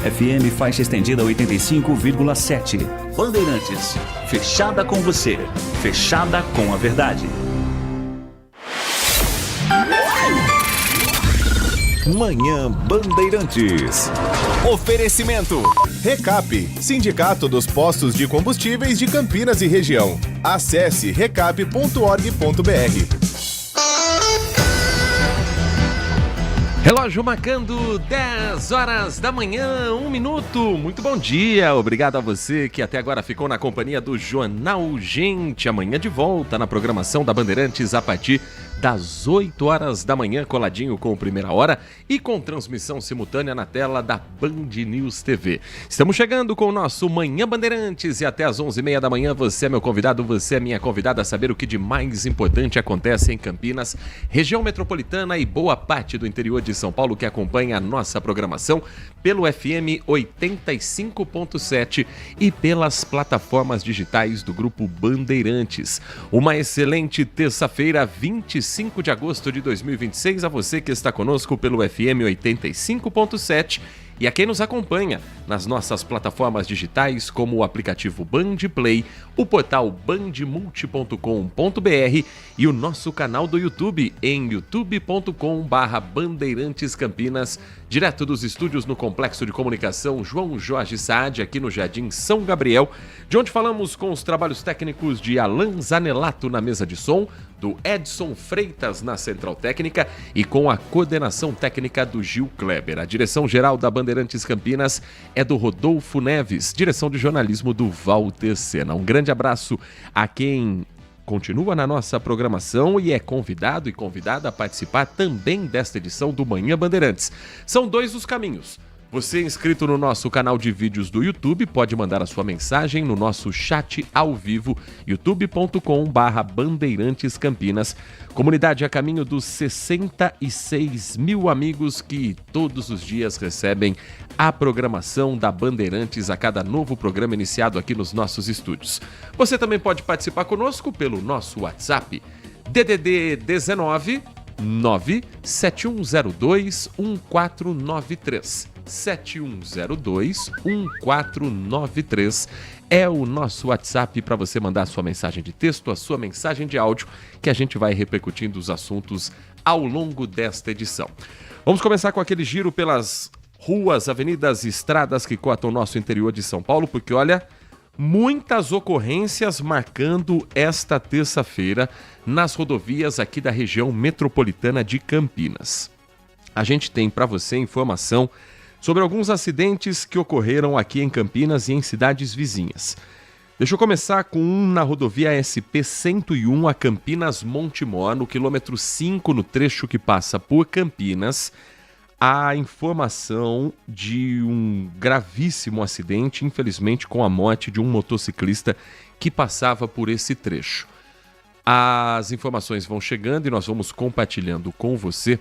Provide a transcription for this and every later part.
FM faixa estendida 85,7. Bandeirantes, fechada com você, fechada com a verdade. Manhã Bandeirantes. Oferecimento Recap, Sindicato dos Postos de Combustíveis de Campinas e Região. Acesse recap.org.br. Relógio marcando 10 horas da manhã, 1 minuto. Muito bom dia, obrigado a você que até agora ficou na companhia do Jornal Gente. Amanhã de volta na programação da Bandeirantes a partir das 8 horas da manhã, coladinho com o Primeira Hora e com transmissão simultânea na tela da Band News TV. Estamos chegando com o nosso Manhã Bandeirantes e até às 11h30 da manhã você é meu convidado, você é minha convidada a saber o que de mais importante acontece em Campinas, região metropolitana e boa parte do interior de São Paulo que acompanha a nossa programação pelo FM 85.7 e pelas plataformas digitais do Grupo Bandeirantes. Uma excelente terça-feira, 25 de agosto de 2026, a você que está conosco pelo FM 85.7 e a quem nos acompanha nas nossas plataformas digitais como o aplicativo Band Play, o portal bandmulti.com.br e o nosso canal do YouTube em youtube.com/Bandeirantes Campinas, direto dos estúdios no Complexo de Comunicação João Jorge Saad, aqui no Jardim São Gabriel, de onde falamos com os trabalhos técnicos de Alan Zanelato na mesa de som, do Edson Freitas na Central Técnica e com a coordenação técnica do Gil Kleber. A direção-geral da Bandeirantes Campinas é do Rodolfo Neves, direção de jornalismo do Walter Sena. Um grande abraço a quem continua na nossa programação e é convidado e convidada a participar também desta edição do Manhã Bandeirantes. São dois os caminhos. Você inscrito no nosso canal de vídeos do YouTube pode mandar a sua mensagem no nosso chat ao vivo, youtube.com/Bandeirantes Campinas. Comunidade a caminho dos 66 mil amigos que todos os dias recebem a programação da Bandeirantes a cada novo programa iniciado aqui nos nossos estúdios. Você também pode participar conosco pelo nosso WhatsApp, DDD 19 971021493. 71021493 é o nosso WhatsApp para você mandar a sua mensagem de texto, a sua mensagem de áudio, que a gente vai repercutindo os assuntos ao longo desta edição. Vamos começar com aquele giro pelas ruas, avenidas e estradas que cortam o nosso interior de São Paulo, porque olha, muitas ocorrências marcando esta terça-feira nas rodovias aqui da região metropolitana de Campinas. A gente tem para você informação sobre alguns acidentes que ocorreram aqui em Campinas e em cidades vizinhas. Deixa eu começar com um na rodovia SP-101 a Campinas-Montemor, no quilômetro 5, no trecho que passa por Campinas. A informação de um gravíssimo acidente, infelizmente com a morte de um motociclista que passava por esse trecho. As informações vão chegando e nós vamos compartilhando com você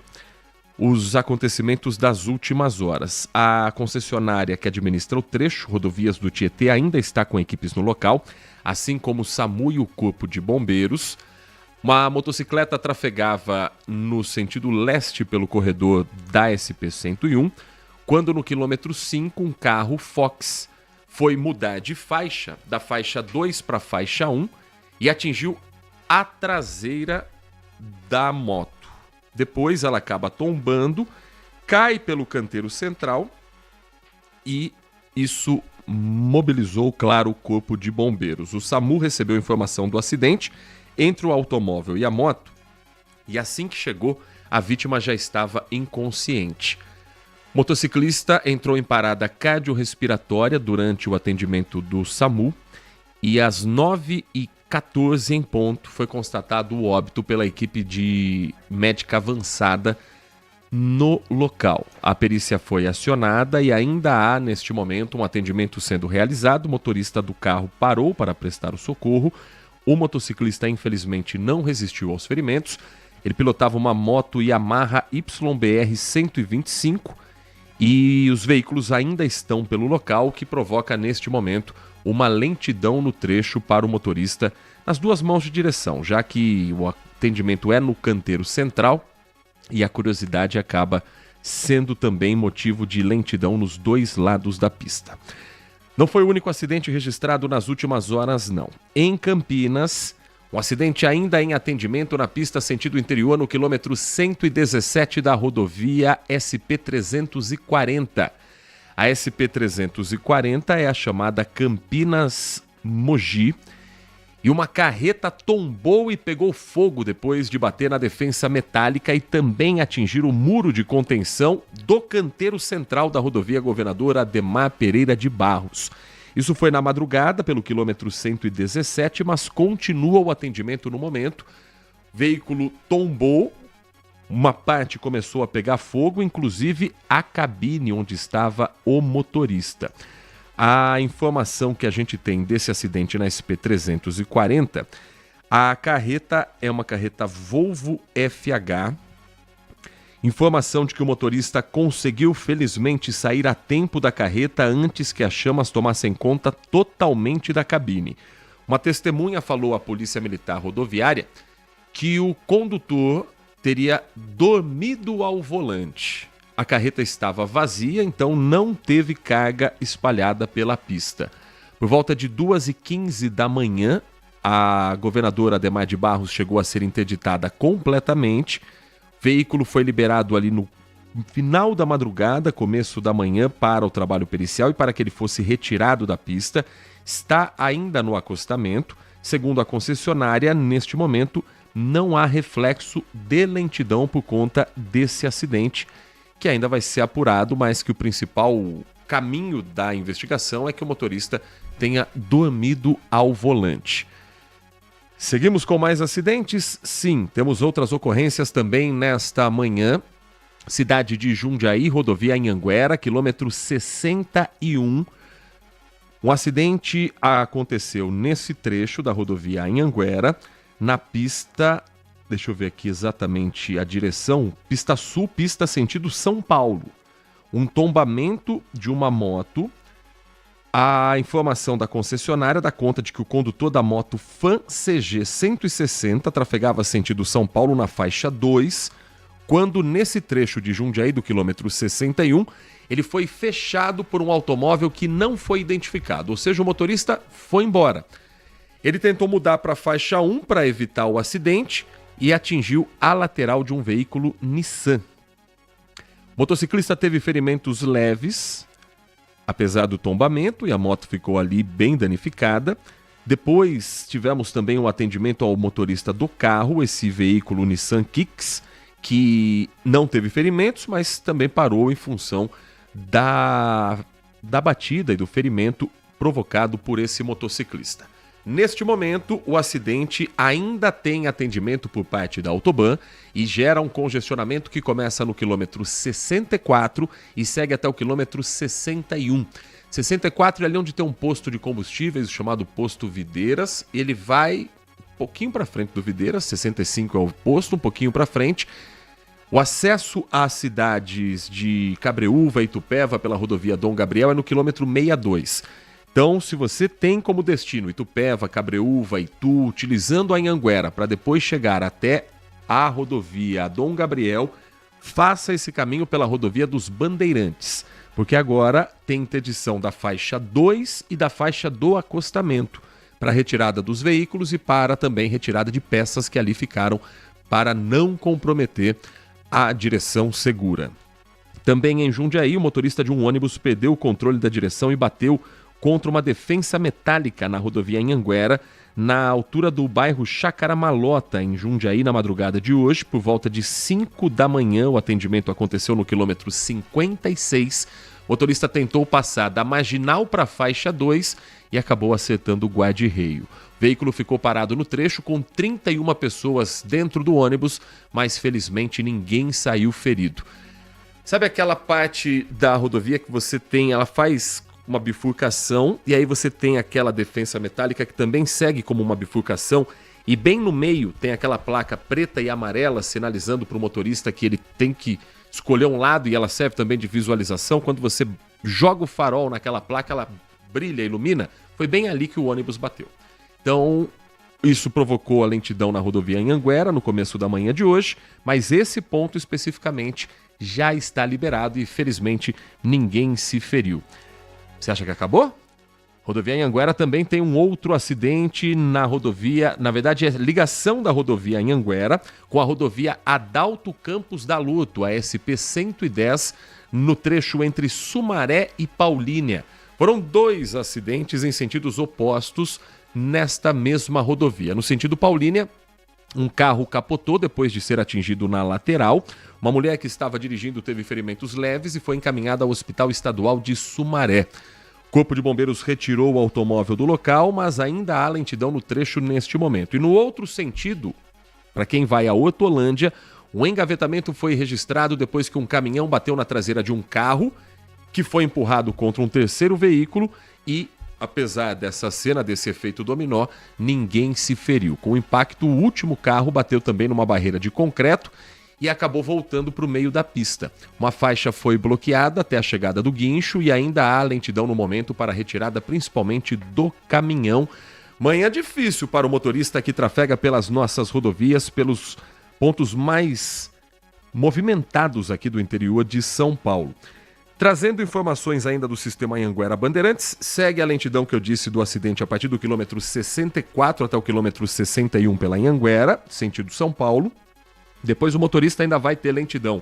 os acontecimentos das últimas horas. A concessionária que administra o trecho, Rodovias do Tietê, ainda está com equipes no local, assim como o SAMU e o Corpo de Bombeiros. Uma motocicleta trafegava no sentido leste pelo corredor da SP-101, quando no quilômetro 5 um carro Fox foi mudar de faixa, da faixa 2 para a faixa 1, e atingiu a traseira da moto. Depois ela acaba tombando, cai pelo canteiro central e isso mobilizou, claro, o Corpo de Bombeiros. O SAMU recebeu informação do acidente entre o automóvel e a moto e assim que chegou, a vítima já estava inconsciente. O motociclista entrou em parada cardiorrespiratória durante o atendimento do SAMU e às 9h14 em ponto foi constatado o óbito pela equipe de médica avançada no local. A perícia foi acionada e ainda há, neste momento, um atendimento sendo realizado. O motorista do carro parou para prestar o socorro. O motociclista, infelizmente, não resistiu aos ferimentos. Ele pilotava uma moto Yamaha YBR 125 e os veículos ainda estão pelo local, o que provoca, neste momento, uma lentidão no trecho para o motorista nas duas mãos de direção, já que o atendimento é no canteiro central e a curiosidade acaba sendo também motivo de lentidão nos dois lados da pista. Não foi o único acidente registrado nas últimas horas, não. Em Campinas, um acidente ainda em atendimento na pista sentido interior no quilômetro 117 da rodovia SP-340. A SP-340 é a chamada Campinas-Mogi, e uma carreta tombou e pegou fogo depois de bater na defensa metálica e também atingir o muro de contenção do canteiro central da rodovia Governador Ademar Pereira de Barros. Isso foi na madrugada pelo quilômetro 117, mas continua o atendimento no momento. O veículo tombou, uma parte começou a pegar fogo, inclusive a cabine onde estava o motorista. A informação que a gente tem desse acidente na SP-340, a carreta é uma carreta Volvo FH. Informação de que o motorista conseguiu felizmente sair a tempo da carreta antes que as chamas tomassem conta totalmente da cabine. Uma testemunha falou à Polícia Militar Rodoviária que o condutor teria dormido ao volante. A carreta estava vazia, então não teve carga espalhada pela pista. Por volta de 2h15 da manhã, a governadora Ademar de Barros chegou a ser interditada completamente. O veículo foi liberado ali no final da madrugada, começo da manhã, para o trabalho pericial e para que ele fosse retirado da pista. Está ainda no acostamento. Segundo a concessionária, neste momento não há reflexo de lentidão por conta desse acidente, que ainda vai ser apurado, mas que o principal caminho da investigação é que o motorista tenha dormido ao volante. Seguimos com mais acidentes? Sim, temos outras ocorrências também nesta manhã. Cidade de Jundiaí, rodovia Anhanguera, quilômetro 61. Um acidente aconteceu nesse trecho da rodovia Anhanguera, na pista... Deixa eu ver aqui exatamente a direção. Pista Sul, pista sentido São Paulo. Um tombamento de uma moto. A informação da concessionária dá conta de que o condutor da moto Fan CG 160 trafegava sentido São Paulo na faixa 2, quando nesse trecho de Jundiaí do quilômetro 61, ele foi fechado por um automóvel que não foi identificado, ou seja, o motorista foi embora. Ele tentou mudar para a faixa 1 para evitar o acidente e atingiu a lateral de um veículo Nissan. O motociclista teve ferimentos leves, apesar do tombamento, e a moto ficou ali bem danificada. Depois tivemos também um atendimento ao motorista do carro, esse veículo Nissan Kicks, que não teve ferimentos, mas também parou em função da batida e do ferimento provocado por esse motociclista. Neste momento, o acidente ainda tem atendimento por parte da Autoban e gera um congestionamento que começa no quilômetro 64 e segue até o quilômetro 61. 64 é ali onde tem um posto de combustíveis chamado Posto Videiras. Ele vai um pouquinho para frente do Videiras, 65 é o posto, um pouquinho para frente. O acesso às cidades de Cabreúva e Itupeva pela rodovia Dom Gabriel é no quilômetro 62. Então, se você tem como destino Itupeva, Cabreúva, Itu, utilizando a Anhanguera para depois chegar até a rodovia Dom Gabriel, faça esse caminho pela rodovia dos Bandeirantes, porque agora tem interdição da faixa 2 e da faixa do acostamento para retirada dos veículos e para também retirada de peças que ali ficaram para não comprometer a direção segura. Também em Jundiaí, o motorista de um ônibus perdeu o controle da direção e bateu contra uma defensa metálica na rodovia Anhanguera, na altura do bairro Chácara Malota, em Jundiaí, na madrugada de hoje. Por volta de 5 da manhã, o atendimento aconteceu no quilômetro 56. O motorista tentou passar da marginal para a faixa 2 e acabou acertando o guarda-reio. O veículo ficou parado no trecho com 31 pessoas dentro do ônibus, mas felizmente ninguém saiu ferido. Sabe aquela parte da rodovia que você tem, ela faz uma bifurcação e aí você tem aquela defensa metálica que também segue como uma bifurcação e bem no meio tem aquela placa preta e amarela sinalizando para o motorista que ele tem que escolher um lado e ela serve também de visualização. Quando você joga o farol naquela placa, ela brilha, ilumina. Foi bem ali que o ônibus bateu. Então, isso provocou a lentidão na rodovia Anhanguera no começo da manhã de hoje, mas esse ponto especificamente já está liberado e felizmente ninguém se feriu. Você acha que acabou? Rodovia Anhanguera também tem um outro acidente na rodovia, na verdade é ligação da rodovia Anhanguera com a rodovia Adalto Campos da Luto, a SP-110, no trecho entre Sumaré e Paulínia. Foram 2 acidentes em sentidos opostos nesta mesma rodovia. No sentido Paulínia, um carro capotou depois de ser atingido na lateral. Uma mulher que estava dirigindo teve ferimentos leves e foi encaminhada ao Hospital Estadual de Sumaré. O Corpo de Bombeiros retirou o automóvel do local, mas ainda há lentidão no trecho neste momento. E no outro sentido, para quem vai a Hortolândia, o engavetamento foi registrado depois que um caminhão bateu na traseira de um carro que foi empurrado contra um terceiro veículo e, apesar dessa cena, desse efeito dominó, ninguém se feriu. Com o impacto, o último carro bateu também numa barreira de concreto e acabou voltando para o meio da pista. Uma faixa foi bloqueada até a chegada do guincho e ainda há lentidão no momento para a retirada principalmente do caminhão. Manhã difícil para o motorista que trafega pelas nossas rodovias, pelos pontos mais movimentados aqui do interior de São Paulo. Trazendo informações ainda do sistema Anhanguera Bandeirantes, segue a lentidão que eu disse do acidente a partir do quilômetro 64 até o quilômetro 61 pela Anhanguera, sentido São Paulo. Depois o motorista ainda vai ter lentidão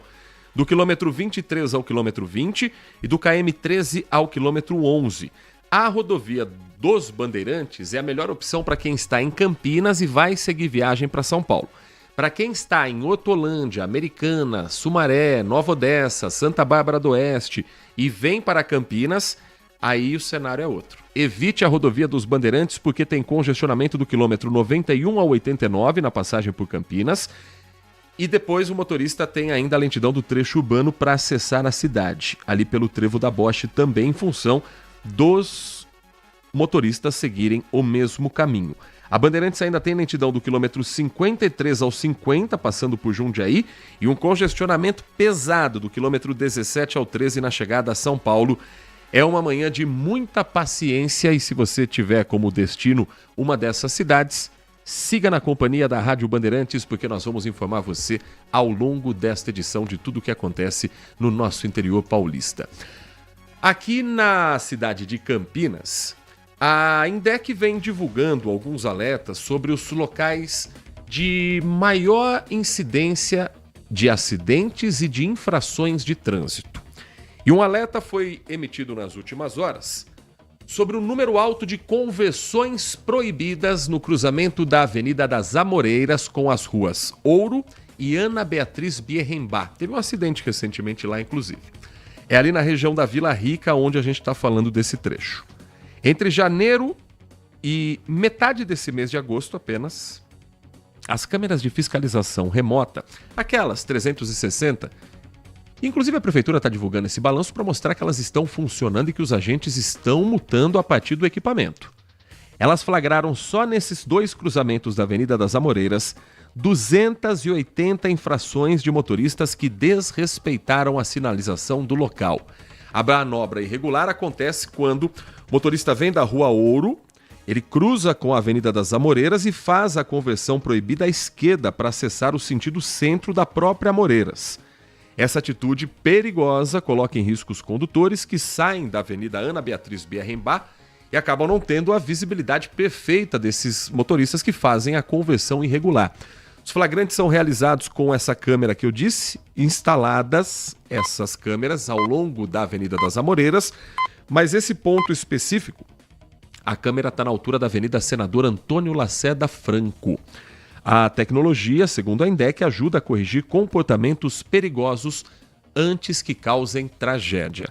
do quilômetro 23 ao quilômetro 20 e do KM 13 ao quilômetro 11. A rodovia dos Bandeirantes é a melhor opção para quem está em Campinas e vai seguir viagem para São Paulo. Para quem está em Hortolândia, Americana, Sumaré, Nova Odessa, Santa Bárbara do Oeste e vem para Campinas, aí o cenário é outro. Evite a rodovia dos Bandeirantes porque tem congestionamento do quilômetro 91 ao 89 na passagem por Campinas. E depois o motorista tem ainda a lentidão do trecho urbano para acessar a cidade, ali pelo Trevo da Boche, também em função dos motoristas seguirem o mesmo caminho. A Bandeirantes ainda tem lentidão do quilômetro 53 ao 50, passando por Jundiaí, e um congestionamento pesado do quilômetro 17 ao 13 na chegada a São Paulo. É uma manhã de muita paciência e se você tiver como destino uma dessas cidades, siga na companhia da Rádio Bandeirantes, porque nós vamos informar você ao longo desta edição de tudo o que acontece no nosso interior paulista. Aqui na cidade de Campinas, a INDEC vem divulgando alguns alertas sobre os locais de maior incidência de acidentes e de infrações de trânsito. E um alerta foi emitido nas últimas horas sobre o número alto de conversões proibidas no cruzamento da Avenida das Amoreiras com as ruas Ouro e Ana Beatriz Bierrembá. Teve um acidente recentemente lá, inclusive. É ali na região da Vila Rica onde a gente está falando desse trecho. Entre janeiro e metade desse mês de agosto apenas, as câmeras de fiscalização remota, aquelas 360, inclusive a prefeitura está divulgando esse balanço para mostrar que elas estão funcionando e que os agentes estão multando a partir do equipamento. Elas flagraram só nesses 2 cruzamentos da Avenida das Amoreiras 280 infrações de motoristas que desrespeitaram a sinalização do local. A manobra irregular acontece quando o motorista vem da Rua Ouro, ele cruza com a Avenida das Amoreiras e faz a conversão proibida à esquerda para acessar o sentido centro da própria Amoreiras. Essa atitude perigosa coloca em risco os condutores que saem da Avenida Ana Beatriz Bierrembá e acabam não tendo a visibilidade perfeita desses motoristas que fazem a conversão irregular. Os flagrantes são realizados com essa câmera que eu disse, instaladas essas câmeras ao longo da Avenida das Amoreiras, mas esse ponto específico, a câmera está na altura da Avenida Senador Antônio Lacerda Franco. A tecnologia, segundo a INDEC, ajuda a corrigir comportamentos perigosos antes que causem tragédia.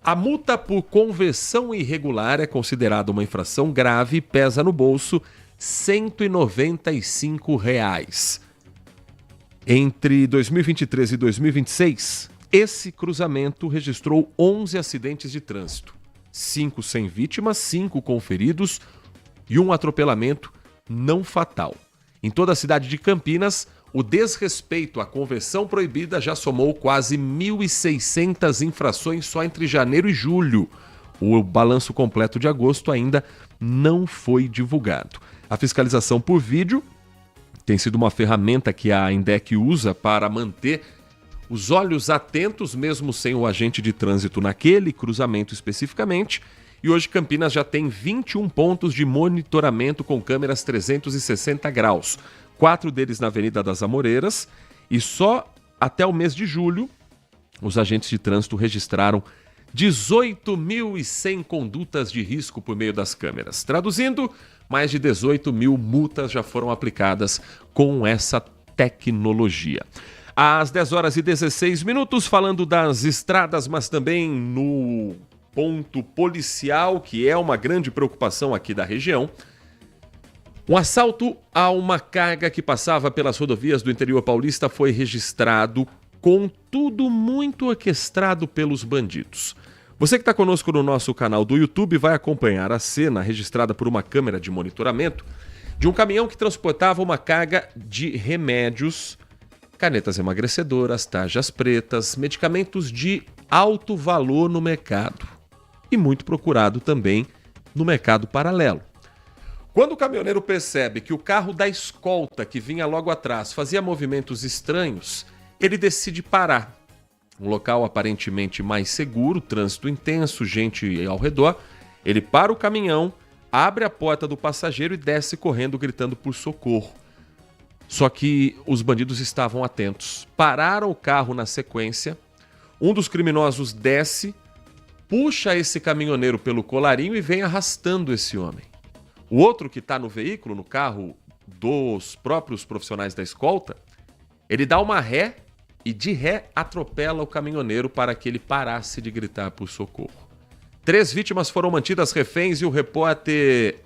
A multa por conversão irregular é considerada uma infração grave e pesa no bolso R$ 195. Entre 2023 e 2026, esse cruzamento registrou 11 acidentes de trânsito, 5 sem vítimas, 5 com feridos e um atropelamento não fatal. Em toda a cidade de Campinas, o desrespeito à conversão proibida já somou quase 1.600 infrações só entre janeiro e julho. O balanço completo de agosto ainda não foi divulgado. A fiscalização por vídeo tem sido uma ferramenta que a INDEC usa para manter os olhos atentos, mesmo sem o agente de trânsito naquele cruzamento especificamente. E hoje Campinas já tem 21 pontos de monitoramento com câmeras 360 graus. 4 deles na Avenida das Amoreiras. E só até o mês de julho, os agentes de trânsito registraram 18.100 condutas de risco por meio das câmeras. Traduzindo, mais de 18 mil multas já foram aplicadas com essa tecnologia. Às 10 horas e 16 minutos, falando das estradas, mas também no ponto policial, que é uma grande preocupação aqui da região. Um assalto a uma carga que passava pelas rodovias do interior paulista foi registrado, contudo muito orquestrado pelos bandidos. Você que está conosco no nosso canal do YouTube vai acompanhar a cena registrada por uma câmera de monitoramento de um caminhão que transportava uma carga de remédios, canetas emagrecedoras, tarjas pretas, medicamentos de alto valor no mercado e muito procurado também no mercado paralelo. Quando o caminhoneiro percebe que o carro da escolta que vinha logo atrás fazia movimentos estranhos, ele decide parar. Um local aparentemente mais seguro, trânsito intenso, gente ao redor. Ele para o caminhão, abre a porta do passageiro e desce correndo gritando por socorro. Só que os bandidos estavam atentos. Pararam o carro na sequência. Um dos criminosos desce, puxa esse caminhoneiro pelo colarinho e vem arrastando esse homem. O outro que está no veículo, no carro dos próprios profissionais da escolta, ele dá uma ré e de ré atropela o caminhoneiro para que ele parasse de gritar por socorro. 3 vítimas foram mantidas reféns e o repórter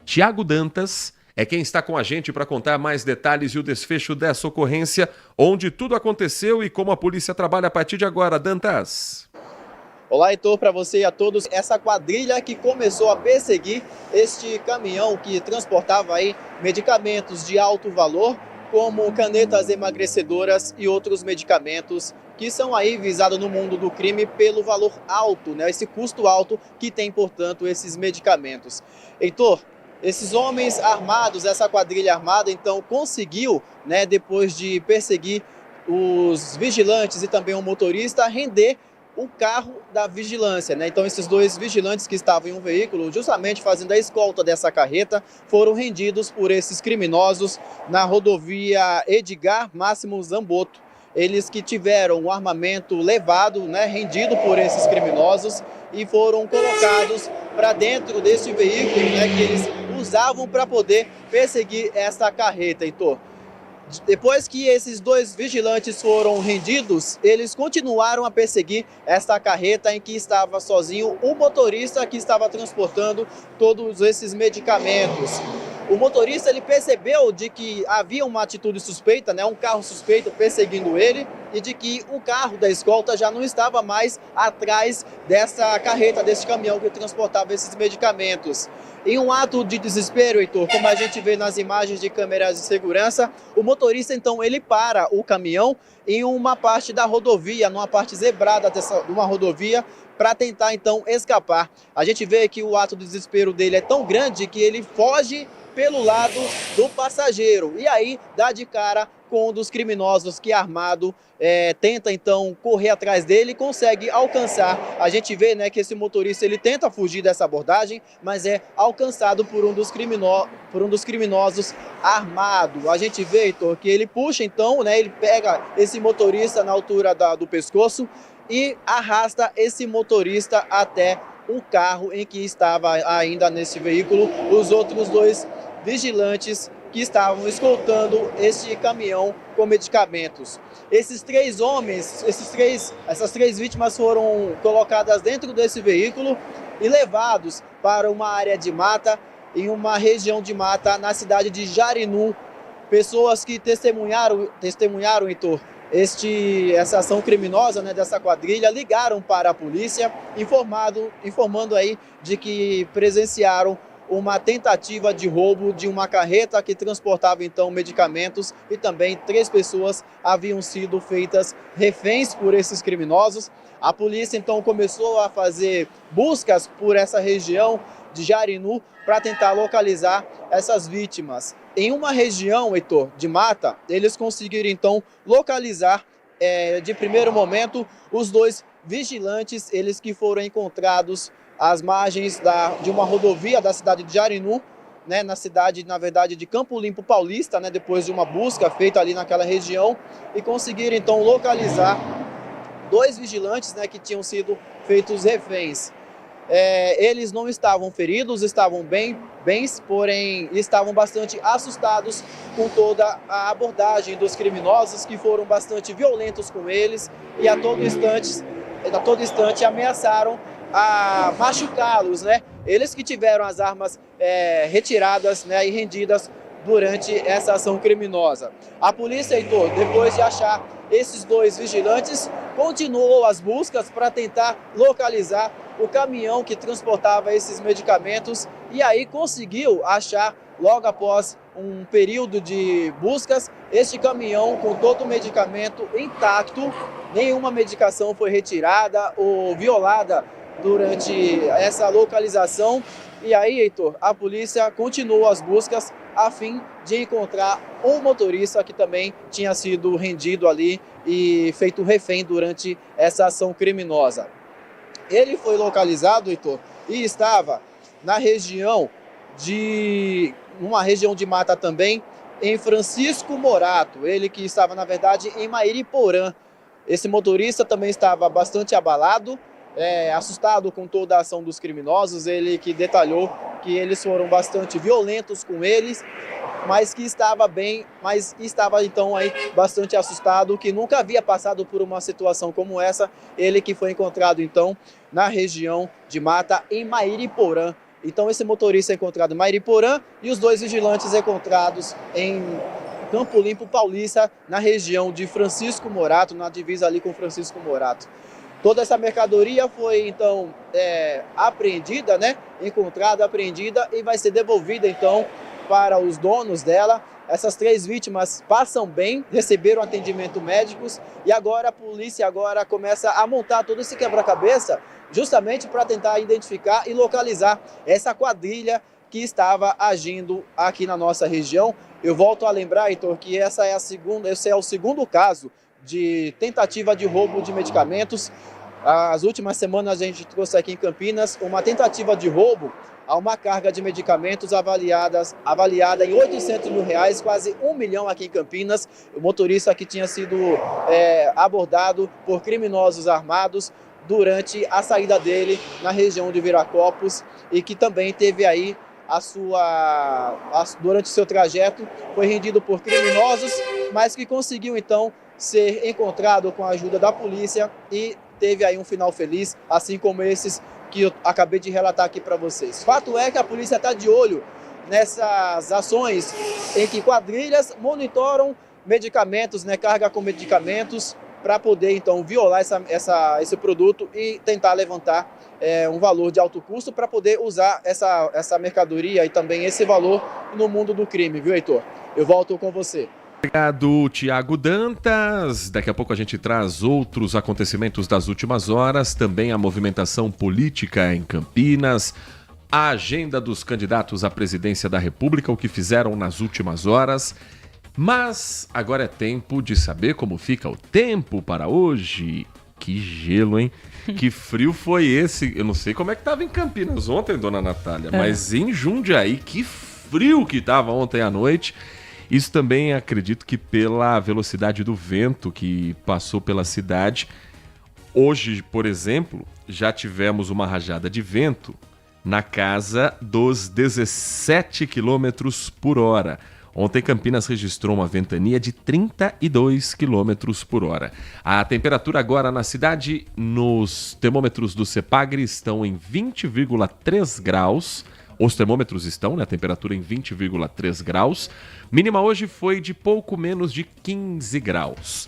Tiago Dantas é quem está com a gente para contar mais detalhes e o desfecho dessa ocorrência, onde tudo aconteceu e como a polícia trabalha a partir de agora. Dantas. Olá, Heitor, para você e a todos. Essa quadrilha que começou a perseguir este caminhão que transportava aí medicamentos de alto valor, como canetas emagrecedoras e outros medicamentos que são aí visados no mundo do crime pelo valor alto, né? Esse custo alto que tem, portanto, esses medicamentos. Heitor, esses homens armados, essa quadrilha armada, então, conseguiu, né, depois de perseguir os vigilantes e também o motorista, render o carro da vigilância, né? Então esses 2 vigilantes que estavam em um veículo, justamente fazendo a escolta dessa carreta, foram rendidos por esses criminosos na rodovia Edgar Máximo Zamboto. Eles que tiveram o armamento levado, né, rendido por esses criminosos e foram colocados para dentro desse veículo, né, que eles usavam para poder perseguir essa carreta, Heitor. Depois que esses 2 vigilantes foram rendidos, eles continuaram a perseguir essa carreta em que estava sozinho o motorista que estava transportando todos esses medicamentos. O motorista ele percebeu de que havia uma atitude suspeita, né, um carro suspeito perseguindo ele, e de que o carro da escolta já não estava mais atrás dessa carreta, desse caminhão que transportava esses medicamentos. Em um ato de desespero, Heitor, como a gente vê nas imagens de câmeras de segurança, o motorista então ele para o caminhão em uma parte da rodovia, numa parte zebrada de uma rodovia, para tentar então escapar. A gente vê que o ato de desespero dele é tão grande que ele foge pelo lado do passageiro e aí dá de cara com um dos criminosos que armado tenta então correr atrás dele e consegue alcançar. A gente vê, né, que esse motorista ele tenta fugir dessa abordagem, mas é alcançado por um dos criminosos armado. A gente vê, Heitor, que ele puxa então, né, ele pega esse motorista na altura do pescoço e arrasta esse motorista até o carro em que estava ainda nesse veículo os outros 2 vigilantes que estavam escoltando este caminhão com medicamentos. Esses 3 homens, essas 3 vítimas foram colocadas dentro desse veículo e levados para uma área de mata, em uma região de mata na cidade de Jarinu. Pessoas que testemunharam, Heitor, essa ação criminosa, né, dessa quadrilha, ligaram para a polícia, informando aí de que presenciaram uma tentativa de roubo de uma carreta que transportava então medicamentos e também 3 pessoas haviam sido feitas reféns por esses criminosos. A polícia então começou a fazer buscas por essa região de Jarinu para tentar localizar essas vítimas. Em uma região, Heitor, de mata, eles conseguiram então localizar de primeiro momento, os 2 vigilantes, eles que foram encontrados às margens de uma rodovia da cidade de Jarinu, né, na cidade, na verdade, de Campo Limpo Paulista, né, depois de uma busca feita ali naquela região, e conseguiram então localizar 2 vigilantes, né, que tinham sido feitos reféns. Eles não estavam feridos, estavam bem, porém estavam bastante assustados com toda a abordagem dos criminosos, que foram bastante violentos com eles e a todo instante ameaçaram a machucá-los, né? Eles que tiveram as armas retiradas, né, e rendidas durante essa ação criminosa. A polícia, Heitor, depois de achar esses 2 vigilantes, continuou as buscas para tentar localizar o caminhão que transportava esses medicamentos e aí conseguiu achar, logo após um período de buscas, este caminhão com todo o medicamento intacto. Nenhuma medicação foi retirada ou violada durante essa localização. E aí, Heitor, a polícia continuou as buscas a fim de encontrar um motorista que também tinha sido rendido ali e feito refém durante essa ação criminosa. Ele foi localizado, Heitor, e estava na região uma região de mata também, em Francisco Morato. Ele que estava, na verdade, em Mairiporã. Esse motorista também estava bastante abalado, assustado com toda a ação dos criminosos. Ele que detalhou que eles foram bastante violentos com eles, mas que estava bem, mas estava então aí bastante assustado, que nunca havia passado por uma situação como essa. Ele que foi encontrado então na região de mata em Mairiporã. Então esse motorista é encontrado em Mairiporã e os 2 vigilantes encontrados em Campo Limpo Paulista, na região de Francisco Morato, na divisa ali com Francisco Morato. Toda essa mercadoria foi então apreendida, né? Encontrada, apreendida e vai ser devolvida então para os donos dela. Essas 3 vítimas passam bem, receberam atendimento médicos e agora a polícia começa a montar todo esse quebra-cabeça justamente para tentar identificar e localizar essa quadrilha que estava agindo aqui na nossa região. Eu volto a lembrar, Heitor, que esse é o segundo caso de tentativa de roubo de medicamentos. As últimas semanas a gente trouxe aqui em Campinas uma tentativa de roubo a uma carga de medicamentos avaliada em R$800 mil, quase R$1 milhão aqui em Campinas. O motorista que tinha sido abordado por criminosos armados durante a saída dele na região de Viracopos e que também teve aí durante o seu trajeto, foi rendido por criminosos, mas que conseguiu então ser encontrado com a ajuda da polícia e teve aí um final feliz, assim como esses que eu acabei de relatar aqui para vocês. Fato é que a polícia está de olho nessas ações em que quadrilhas monitoram medicamentos, né, carga com medicamentos, para poder então violar esse produto e tentar levantar um valor de alto custo para poder usar essa mercadoria e também esse valor no mundo do crime, viu, Heitor? Eu volto com você. Obrigado, Tiago Dantas. Daqui a pouco a gente traz outros acontecimentos das últimas horas, também a movimentação política em Campinas, a agenda dos candidatos à presidência da República, o que fizeram nas últimas horas. Mas agora é tempo de saber como fica o tempo para hoje. Que gelo, hein? Que frio foi esse? Eu não sei como é que estava em Campinas ontem, dona Natália, mas em Jundiaí, que frio que estava ontem à noite. Isso também acredito que pela velocidade do vento que passou pela cidade. Hoje, por exemplo, já tivemos uma rajada de vento na casa dos 17 km por hora. Ontem, Campinas registrou uma ventania de 32 km por hora. A temperatura agora na cidade, nos termômetros do CEPAGRE, estão em 20,3 graus. Os termômetros estão, né, a temperatura em 20,3 graus. Mínima hoje foi de pouco menos de 15 graus.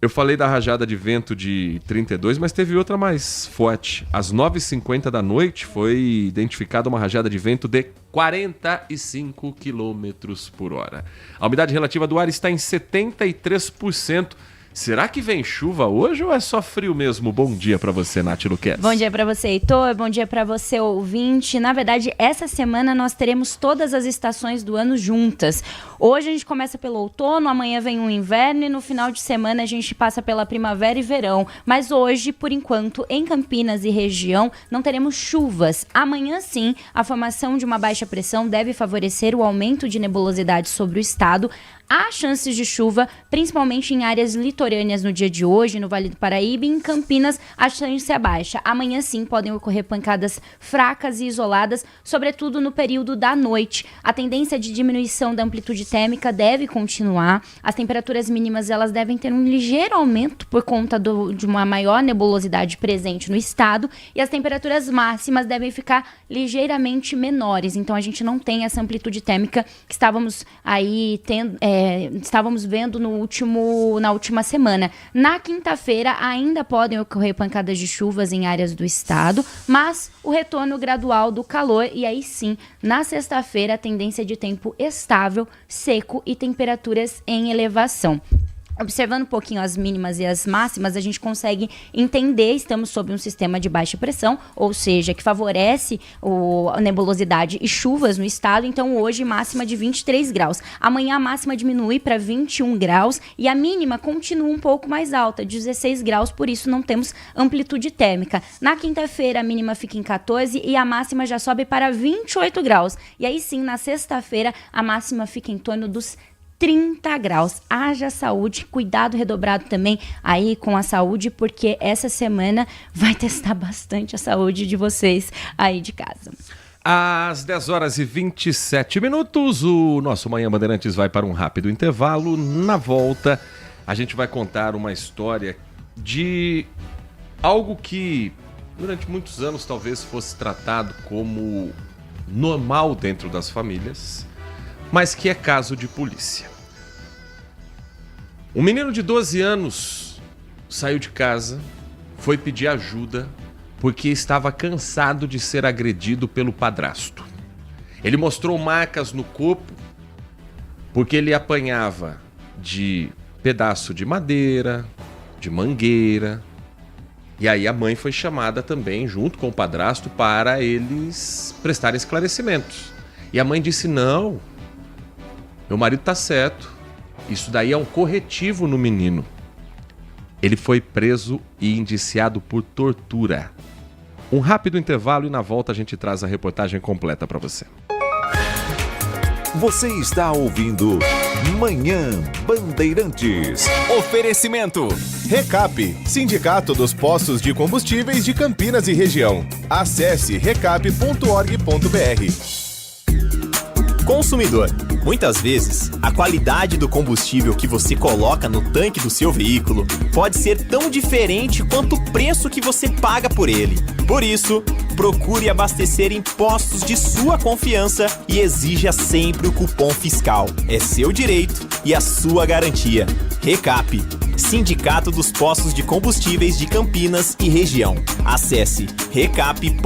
Eu falei da rajada de vento de 32, mas teve outra mais forte. Às 9h50 da noite foi identificada uma rajada de vento de 45 km por hora. A umidade relativa do ar está em 73%. Será que vem chuva hoje ou é só frio mesmo? Bom dia pra você, Nath Luquez. Bom dia pra você, Heitor. Bom dia pra você, ouvinte. Na verdade, essa semana nós teremos todas as estações do ano juntas. Hoje a gente começa pelo outono, amanhã vem o inverno e no final de semana a gente passa pela primavera e verão. Mas hoje, por enquanto, em Campinas e região, não teremos chuvas. Amanhã, sim, a formação de uma baixa pressão deve favorecer o aumento de nebulosidade sobre o estado. Há chances de chuva, principalmente em áreas litorâneas no dia de hoje, no Vale do Paraíba e em Campinas, a chance é baixa. Amanhã, sim, podem ocorrer pancadas fracas e isoladas, sobretudo no período da noite. A tendência de diminuição da amplitude térmica deve continuar. As temperaturas mínimas elas devem ter um ligeiro aumento por conta de uma maior nebulosidade presente no estado e as temperaturas máximas devem ficar ligeiramente menores. Então, a gente não tem essa amplitude térmica que estávamos aí estávamos vendo na última semana. Na quinta-feira ainda podem ocorrer pancadas de chuvas em áreas do estado, mas o retorno gradual do calor e aí sim, na sexta-feira, a tendência de tempo estável, seco e temperaturas em elevação. Observando um pouquinho as mínimas e as máximas, a gente consegue entender, estamos sob um sistema de baixa pressão, ou seja, que favorece a nebulosidade e chuvas no estado. Então, hoje, máxima de 23 graus. Amanhã, a máxima diminui para 21 graus e a mínima continua um pouco mais alta, 16 graus, por isso não temos amplitude térmica. Na quinta-feira, a mínima fica em 14 e a máxima já sobe para 28 graus. E aí sim, na sexta-feira, a máxima fica em torno dos 30 graus. Haja saúde, cuidado redobrado também aí com a saúde, porque essa semana vai testar bastante a saúde de vocês aí de casa. Às 10 horas e 27 minutos, o nosso Manhã Bandeirantes vai para um rápido intervalo. Na volta, a gente vai contar uma história de algo que durante muitos anos talvez fosse tratado como normal dentro das famílias, mas que é caso de polícia. Um menino de 12 anos saiu de casa, foi pedir ajuda porque estava cansado de ser agredido pelo padrasto. Ele mostrou marcas no corpo porque ele apanhava de pedaço de madeira, de mangueira. E aí a mãe foi chamada também, junto com o padrasto, para eles prestarem esclarecimentos. E a mãe disse, não, meu marido tá certo. Isso daí é um corretivo no menino. Ele foi preso e indiciado por tortura. Um rápido intervalo e na volta a gente traz a reportagem completa para você. Você está ouvindo Manhã Bandeirantes. Oferecimento. Recap, Sindicato dos Postos de Combustíveis de Campinas e Região. Acesse recap.org.br. Consumidor. Muitas vezes, a qualidade do combustível que você coloca no tanque do seu veículo pode ser tão diferente quanto o preço que você paga por ele. Por isso, procure abastecer em postos de sua confiança e exija sempre o cupom fiscal. É seu direito e a sua garantia. Recap, Sindicato dos Postos de Combustíveis de Campinas e Região. Acesse recap.org.br.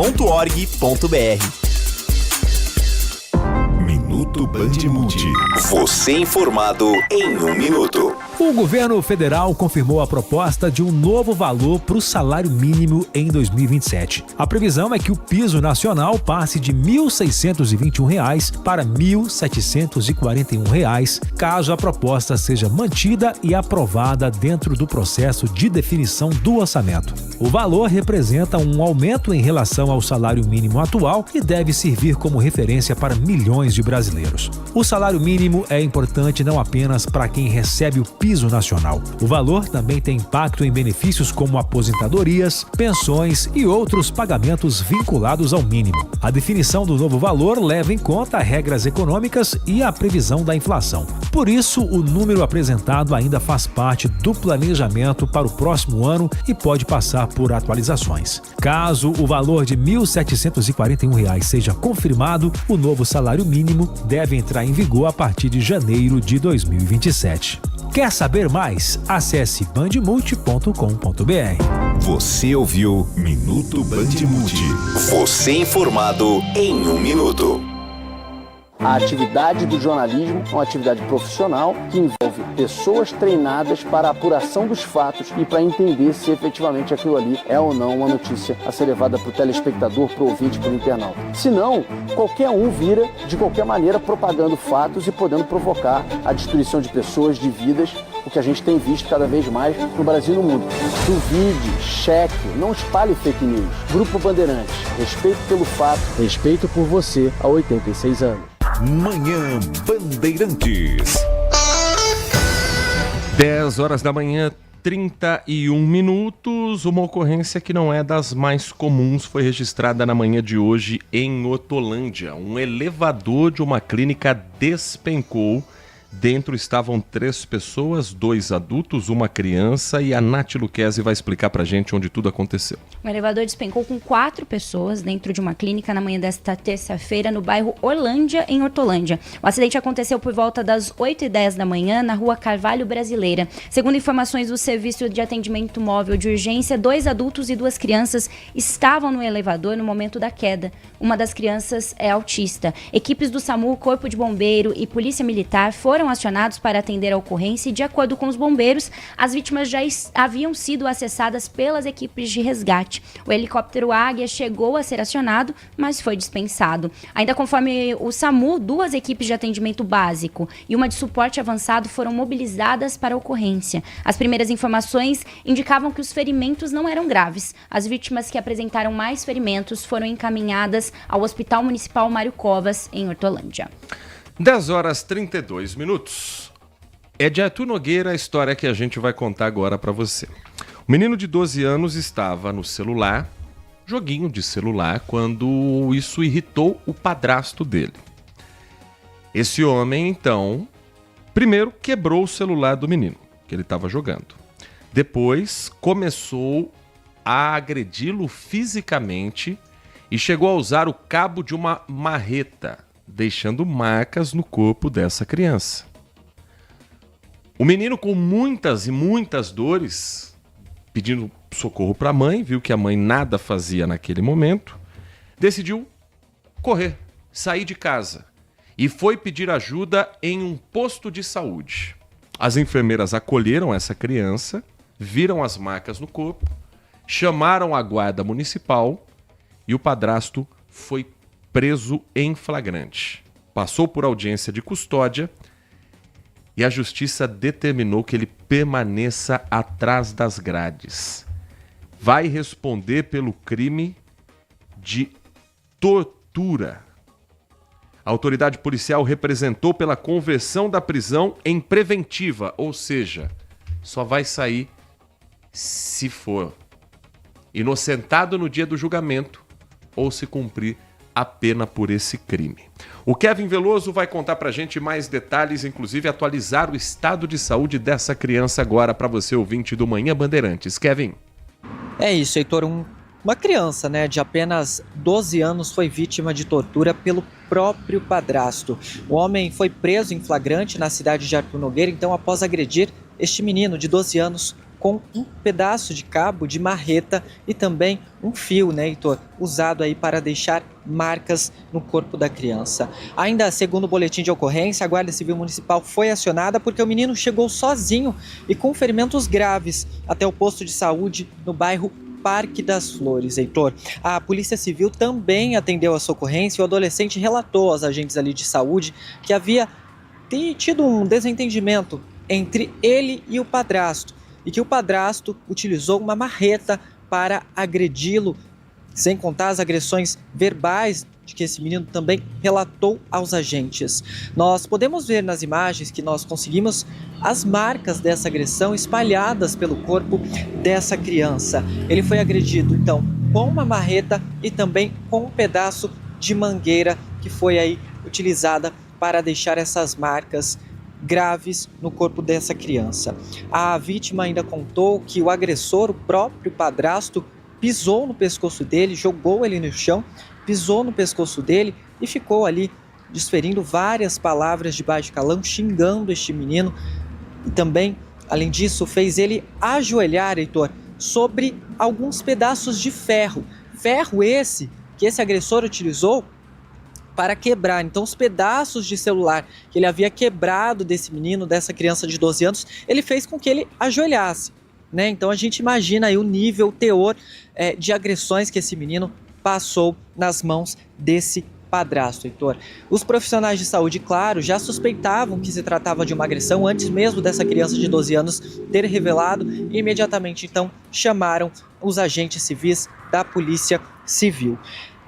Minuto Bandmude. Você informado em 1 minuto. O governo federal confirmou a proposta de um novo valor para o salário mínimo em 2027. A previsão é que o piso nacional passe de R$ 1.621 para R$ 1.741, caso a proposta seja mantida e aprovada dentro do processo de definição do orçamento. O valor representa um aumento em relação ao salário mínimo atual e deve servir como referência para milhões de brasileiros. O salário mínimo é importante não apenas para quem recebe o piso nacional. O valor também tem impacto em benefícios como aposentadorias, pensões e outros pagamentos vinculados ao mínimo. A definição do novo valor leva em conta regras econômicas e a previsão da inflação. Por isso, o número apresentado ainda faz parte do planejamento para o próximo ano e pode passar por atualizações. Caso o valor de R$ 1.741 seja confirmado, o novo salário mínimo deve entrar em vigor a partir de janeiro de 2027. Quer saber mais? Acesse bandmulti.com.br. Você ouviu Minuto Bandmude. Você informado em 1 minuto. A atividade do jornalismo é uma atividade profissional que envolve pessoas treinadas para a apuração dos fatos e para entender se efetivamente aquilo ali é ou não uma notícia a ser levada para o telespectador, para o ouvinte, para o internauta. Senão, qualquer um vira, de qualquer maneira, propagando fatos e podendo provocar a destruição de pessoas, de vidas, o que a gente tem visto cada vez mais no Brasil e no mundo. Duvide, cheque, não espalhe fake news. Grupo Bandeirantes, respeito pelo fato, respeito por você há 86 anos. Manhã Bandeirantes. 10 horas da manhã, 31 minutos. Uma ocorrência que não é das mais comuns foi registrada na manhã de hoje em Hortolândia. Um elevador de uma clínica despencou. Dentro estavam 3 pessoas, 2 adultos, uma criança, e a Nath Luquezzi vai explicar pra gente onde tudo aconteceu. O elevador despencou com 4 pessoas dentro de uma clínica na manhã desta terça-feira no bairro Orlândia, em Hortolândia. O acidente aconteceu por volta das 8h10 da manhã na rua Carvalho Brasileira. Segundo informações do Serviço de Atendimento Móvel de Urgência, 2 adultos e 2 crianças estavam no elevador no momento da queda. Uma das crianças é autista. Equipes do SAMU, Corpo de Bombeiro e Polícia Militar foram acionados para atender a ocorrência e, de acordo com os bombeiros, as vítimas já haviam sido acessadas pelas equipes de resgate. O helicóptero Águia chegou a ser acionado, mas foi dispensado. Ainda conforme o SAMU, 2 equipes de atendimento básico e uma de suporte avançado foram mobilizadas para a ocorrência. As primeiras informações indicavam que os ferimentos não eram graves. As vítimas que apresentaram mais ferimentos foram encaminhadas ao Hospital Municipal Mário Covas, em Hortolândia. 10 horas 32 minutos. É de Arthur Nogueira a história que a gente vai contar agora para você. O menino de 12 anos estava no celular, joguinho de celular, quando isso irritou o padrasto dele. Esse homem, então, primeiro quebrou o celular do menino, que ele estava jogando. Depois começou a agredi-lo fisicamente e chegou a usar o cabo de uma marreta, deixando marcas no corpo dessa criança. O menino, com muitas e muitas dores, pedindo socorro para a mãe, viu que a mãe nada fazia naquele momento, decidiu correr, sair de casa e foi pedir ajuda em um posto de saúde. As enfermeiras acolheram essa criança, viram as marcas no corpo, chamaram a guarda municipal e o padrasto foi preso em flagrante. Passou por audiência de custódia e a justiça determinou que ele permaneça atrás das grades. Vai responder pelo crime de tortura. A autoridade policial representou pela conversão da prisão em preventiva, ou seja, só vai sair se for inocentado no dia do julgamento ou se cumprir a pena por esse crime. O Kevin Veloso vai contar pra gente mais detalhes, inclusive atualizar o estado de saúde dessa criança agora para você, ouvinte do Manhã Bandeirantes. Kevin. É isso, Heitor. Uma criança, de apenas 12 anos foi vítima de tortura pelo próprio padrasto. O homem foi preso em flagrante na cidade de Arthur Nogueira, então, após agredir este menino de 12 anos com um pedaço de cabo de marreta e também um fio, Heitor, usado aí para deixar marcas no corpo da criança. Ainda segundo o boletim de ocorrência, a Guarda Civil Municipal foi acionada porque o menino chegou sozinho e com ferimentos graves até o posto de saúde no bairro Parque das Flores, Heitor. A Polícia Civil também atendeu a socorrência e o adolescente relatou aos agentes ali de saúde que havia tido um desentendimento entre ele e o padrasto e que o padrasto utilizou uma marreta para agredi-lo, sem contar as agressões verbais de que esse menino também relatou aos agentes. Nós podemos ver nas imagens que nós conseguimos as marcas dessa agressão espalhadas pelo corpo dessa criança. Ele foi agredido, então, com uma marreta e também com um pedaço de mangueira que foi aí utilizada para deixar essas marcas graves no corpo dessa criança. A vítima ainda contou que o agressor, o próprio padrasto, pisou no pescoço dele, jogou ele no chão, pisou no pescoço dele e ficou ali desferindo várias palavras de baixo calão, xingando este menino. E também, além disso, fez ele ajoelhar, Heitor, sobre alguns pedaços de ferro. Ferro esse que esse agressor utilizou para quebrar. Então, os pedaços de celular que ele havia quebrado desse menino, dessa criança de 12 anos, ele fez com que ele ajoelhasse, né? Então, a gente imagina aí o nível, o teor de agressões que esse menino passou nas mãos desse padrasto, Heitor. Os profissionais de saúde, claro, já suspeitavam que se tratava de uma agressão antes mesmo dessa criança de 12 anos ter revelado e imediatamente, então, chamaram os agentes civis da Polícia Civil.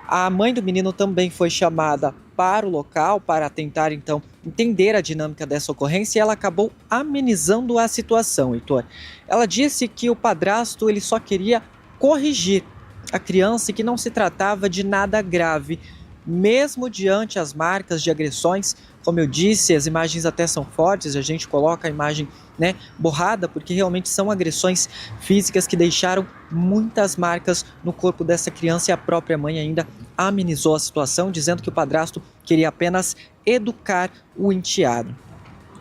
A mãe do menino também foi chamada para o local para tentar, então, entender a dinâmica dessa ocorrência e ela acabou amenizando a situação, Heitor. Ela disse que o padrasto ele só queria corrigir a criança e que não se tratava de nada grave, mesmo diante as marcas de agressões. Como eu disse, as imagens até são fortes, a gente coloca a imagem, né, borrada, porque realmente são agressões físicas que deixaram muitas marcas no corpo dessa criança e a própria mãe ainda amenizou a situação, dizendo que o padrasto queria apenas educar o enteado.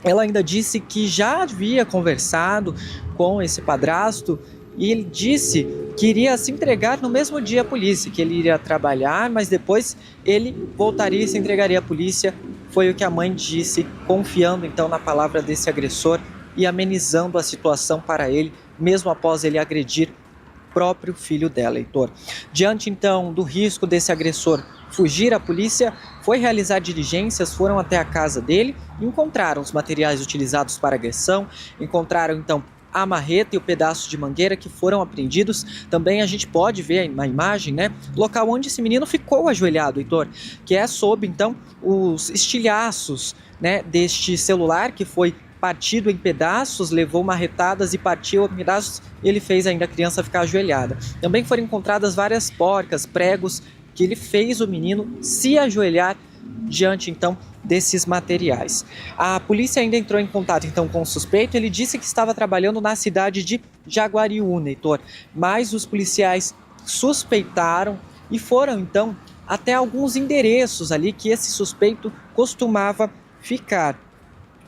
Ela ainda disse que já havia conversado com esse padrasto e ele disse que iria se entregar no mesmo dia à polícia, que ele iria trabalhar, mas depois ele voltaria e se entregaria à polícia. Foi o que a mãe disse, confiando então na palavra desse agressor e amenizando a situação para ele, mesmo após ele agredir o próprio filho dela, Heitor. Diante então do risco desse agressor fugir, a polícia foi realizar diligências, foram até a casa dele, encontraram os materiais utilizados para a agressão, encontraram então a marreta e o pedaço de mangueira que foram apreendidos. Também a gente pode ver na imagem, né, local onde esse menino ficou ajoelhado, Heitor, que é sob então os estilhaços, né, deste celular que foi partido em pedaços, levou marretadas e partiu em pedaços. Ele fez ainda a criança ficar ajoelhada. Também foram encontradas várias porcas, pregos que ele fez o menino se ajoelhar diante então desses materiais. A polícia ainda entrou em contato então com o suspeito. Ele disse que estava trabalhando na cidade de Jaguariúna, Heitor, mas os policiais suspeitaram e foram então até alguns endereços ali que esse suspeito costumava ficar.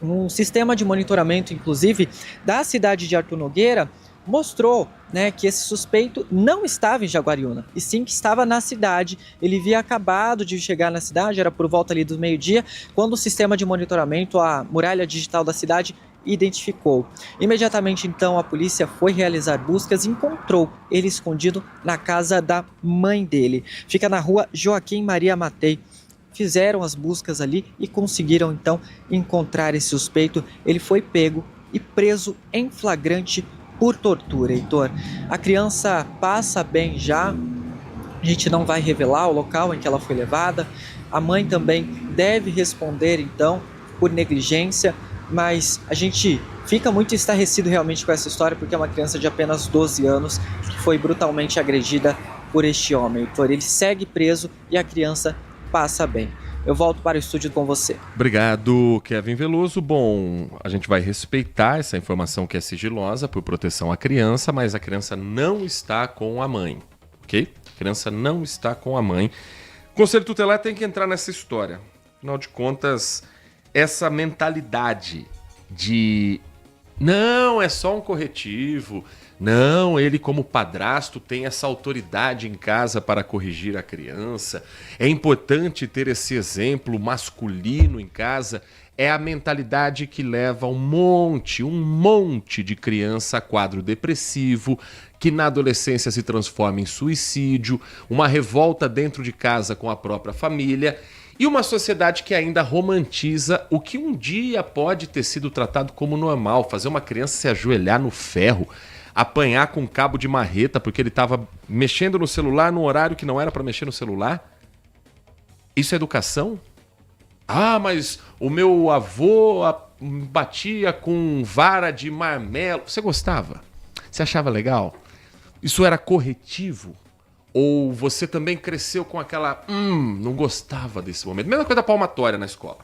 Um sistema de monitoramento, inclusive, da cidade de Artur Nogueira mostrou, né, que esse suspeito não estava em Jaguariúna, e sim que estava na cidade. Ele havia acabado de chegar na cidade, era por volta ali do meio-dia, quando o sistema de monitoramento, a muralha digital da cidade, identificou. Imediatamente, então, a polícia foi realizar buscas e encontrou ele escondido na casa da mãe dele. Fica na rua Joaquim Maria Matei. Fizeram as buscas ali e conseguiram, então, encontrar esse suspeito. Ele foi pego e preso em flagrante por tortura, Heitor. A criança passa bem já, a gente não vai revelar o local em que ela foi levada. A mãe também deve responder, então, por negligência, mas a gente fica muito estarrecido realmente com essa história, porque é uma criança de apenas 12 anos que foi brutalmente agredida por este homem, Heitor. Ele segue preso e a criança passa bem. Eu volto para o estúdio com você. Obrigado, Kevin Veloso. Bom, a gente vai respeitar essa informação que é sigilosa por proteção à criança, mas a criança não está com a mãe, ok? A criança não está com a mãe. O Conselho Tutelar tem que entrar nessa história. Afinal de contas, essa mentalidade de não, é só um corretivo, não, ele como padrasto tem essa autoridade em casa para corrigir a criança, é importante ter esse exemplo masculino em casa, é a mentalidade que leva um monte de criança a quadro depressivo, que na adolescência se transforma em suicídio, uma revolta dentro de casa com a própria família, e uma sociedade que ainda romantiza o que um dia pode ter sido tratado como normal, fazer uma criança se ajoelhar no ferro, apanhar com um cabo de marreta porque ele estava mexendo no celular no horário que não era para mexer no celular. Isso é educação? Ah, mas o meu avô batia com vara de marmelo. Você gostava? Você achava legal? Isso era corretivo? Ou você também cresceu com aquela... não gostava desse momento. Mesma coisa da palmatória na escola.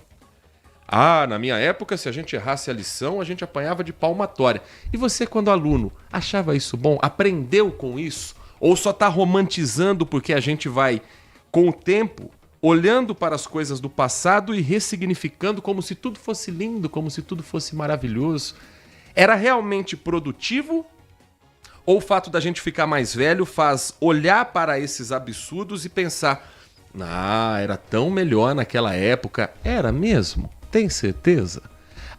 Ah, na minha época, se a gente errasse a lição, a gente apanhava de palmatória. E você, quando aluno, achava isso bom? Aprendeu com isso? Ou só está romantizando porque a gente vai, com o tempo, olhando para as coisas do passado e ressignificando como se tudo fosse lindo, como se tudo fosse maravilhoso? Era realmente produtivo? Ou o fato da gente ficar mais velho faz olhar para esses absurdos e pensar, Ah, era tão melhor naquela época. Era mesmo? Tem certeza?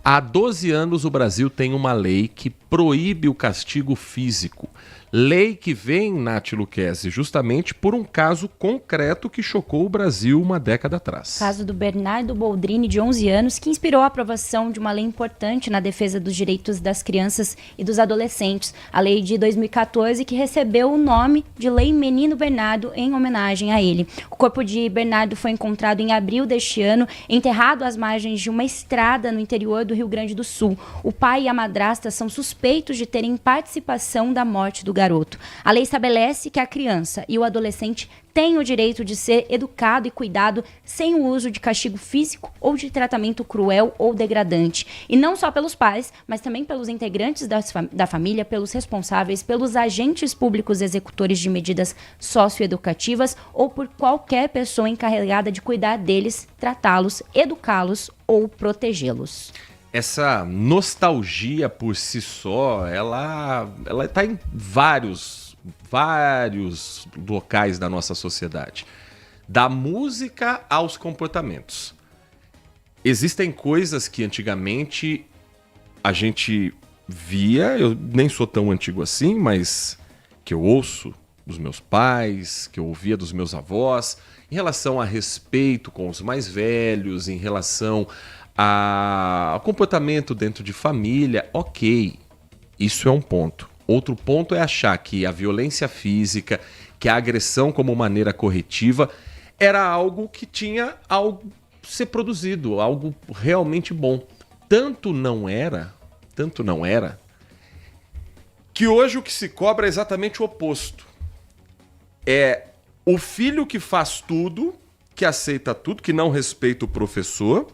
Há 12 anos o Brasil tem uma lei que proíbe o castigo físico. Lei que vem, Nath Luquezzi, justamente por um caso concreto que chocou o Brasil uma década atrás. Caso do Bernardo Boldrini, de 11 anos, que inspirou a aprovação de uma lei importante na defesa dos direitos das crianças e dos adolescentes. A lei de 2014, que recebeu o nome de Lei Menino Bernardo em homenagem a ele. O corpo de Bernardo foi encontrado em abril deste ano, enterrado às margens de uma estrada no interior do Rio Grande do Sul. O pai e a madrasta são suspeitos de terem participação da morte do garoto. A lei estabelece que a criança e o adolescente têm o direito de ser educado e cuidado sem o uso de castigo físico ou de tratamento cruel ou degradante. E não só pelos pais, mas também pelos integrantes da família, pelos responsáveis, pelos agentes públicos executores de medidas socioeducativas ou por qualquer pessoa encarregada de cuidar deles, tratá-los, educá-los ou protegê-los. Essa nostalgia por si só, ela está em vários locais da nossa sociedade. Da música aos comportamentos. Existem coisas que antigamente a gente via, eu nem sou tão antigo assim, mas que eu ouço dos meus pais, que eu ouvia dos meus avós, em relação a respeito com os mais velhos, em relação ao comportamento dentro de família, ok, isso é um ponto. Outro ponto é achar que a violência física, que a agressão como maneira corretiva, era algo que tinha algo ser produzido, algo realmente bom. Tanto não era, que hoje o que se cobra é exatamente o oposto. É o filho que faz tudo, que aceita tudo, que não respeita o professor.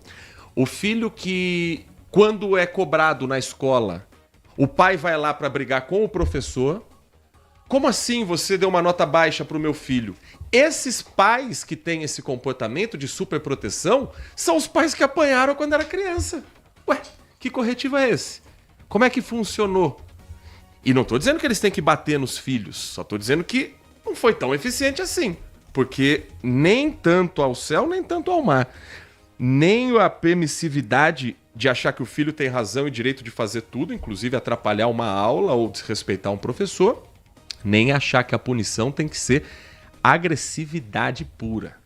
O filho que, quando é cobrado na escola, o pai vai lá para brigar com o professor. Como assim você deu uma nota baixa para o meu filho? Esses pais que têm esse comportamento de superproteção são os pais que apanharam quando era criança. Ué, que corretivo é esse? Como é que funcionou? E não estou dizendo que eles têm que bater nos filhos, só estou dizendo que não foi tão eficiente assim. Porque nem tanto ao céu, nem tanto ao mar. Nem a permissividade de achar que o filho tem razão e direito de fazer tudo, inclusive atrapalhar uma aula ou desrespeitar um professor, nem achar que a punição tem que ser agressividade pura.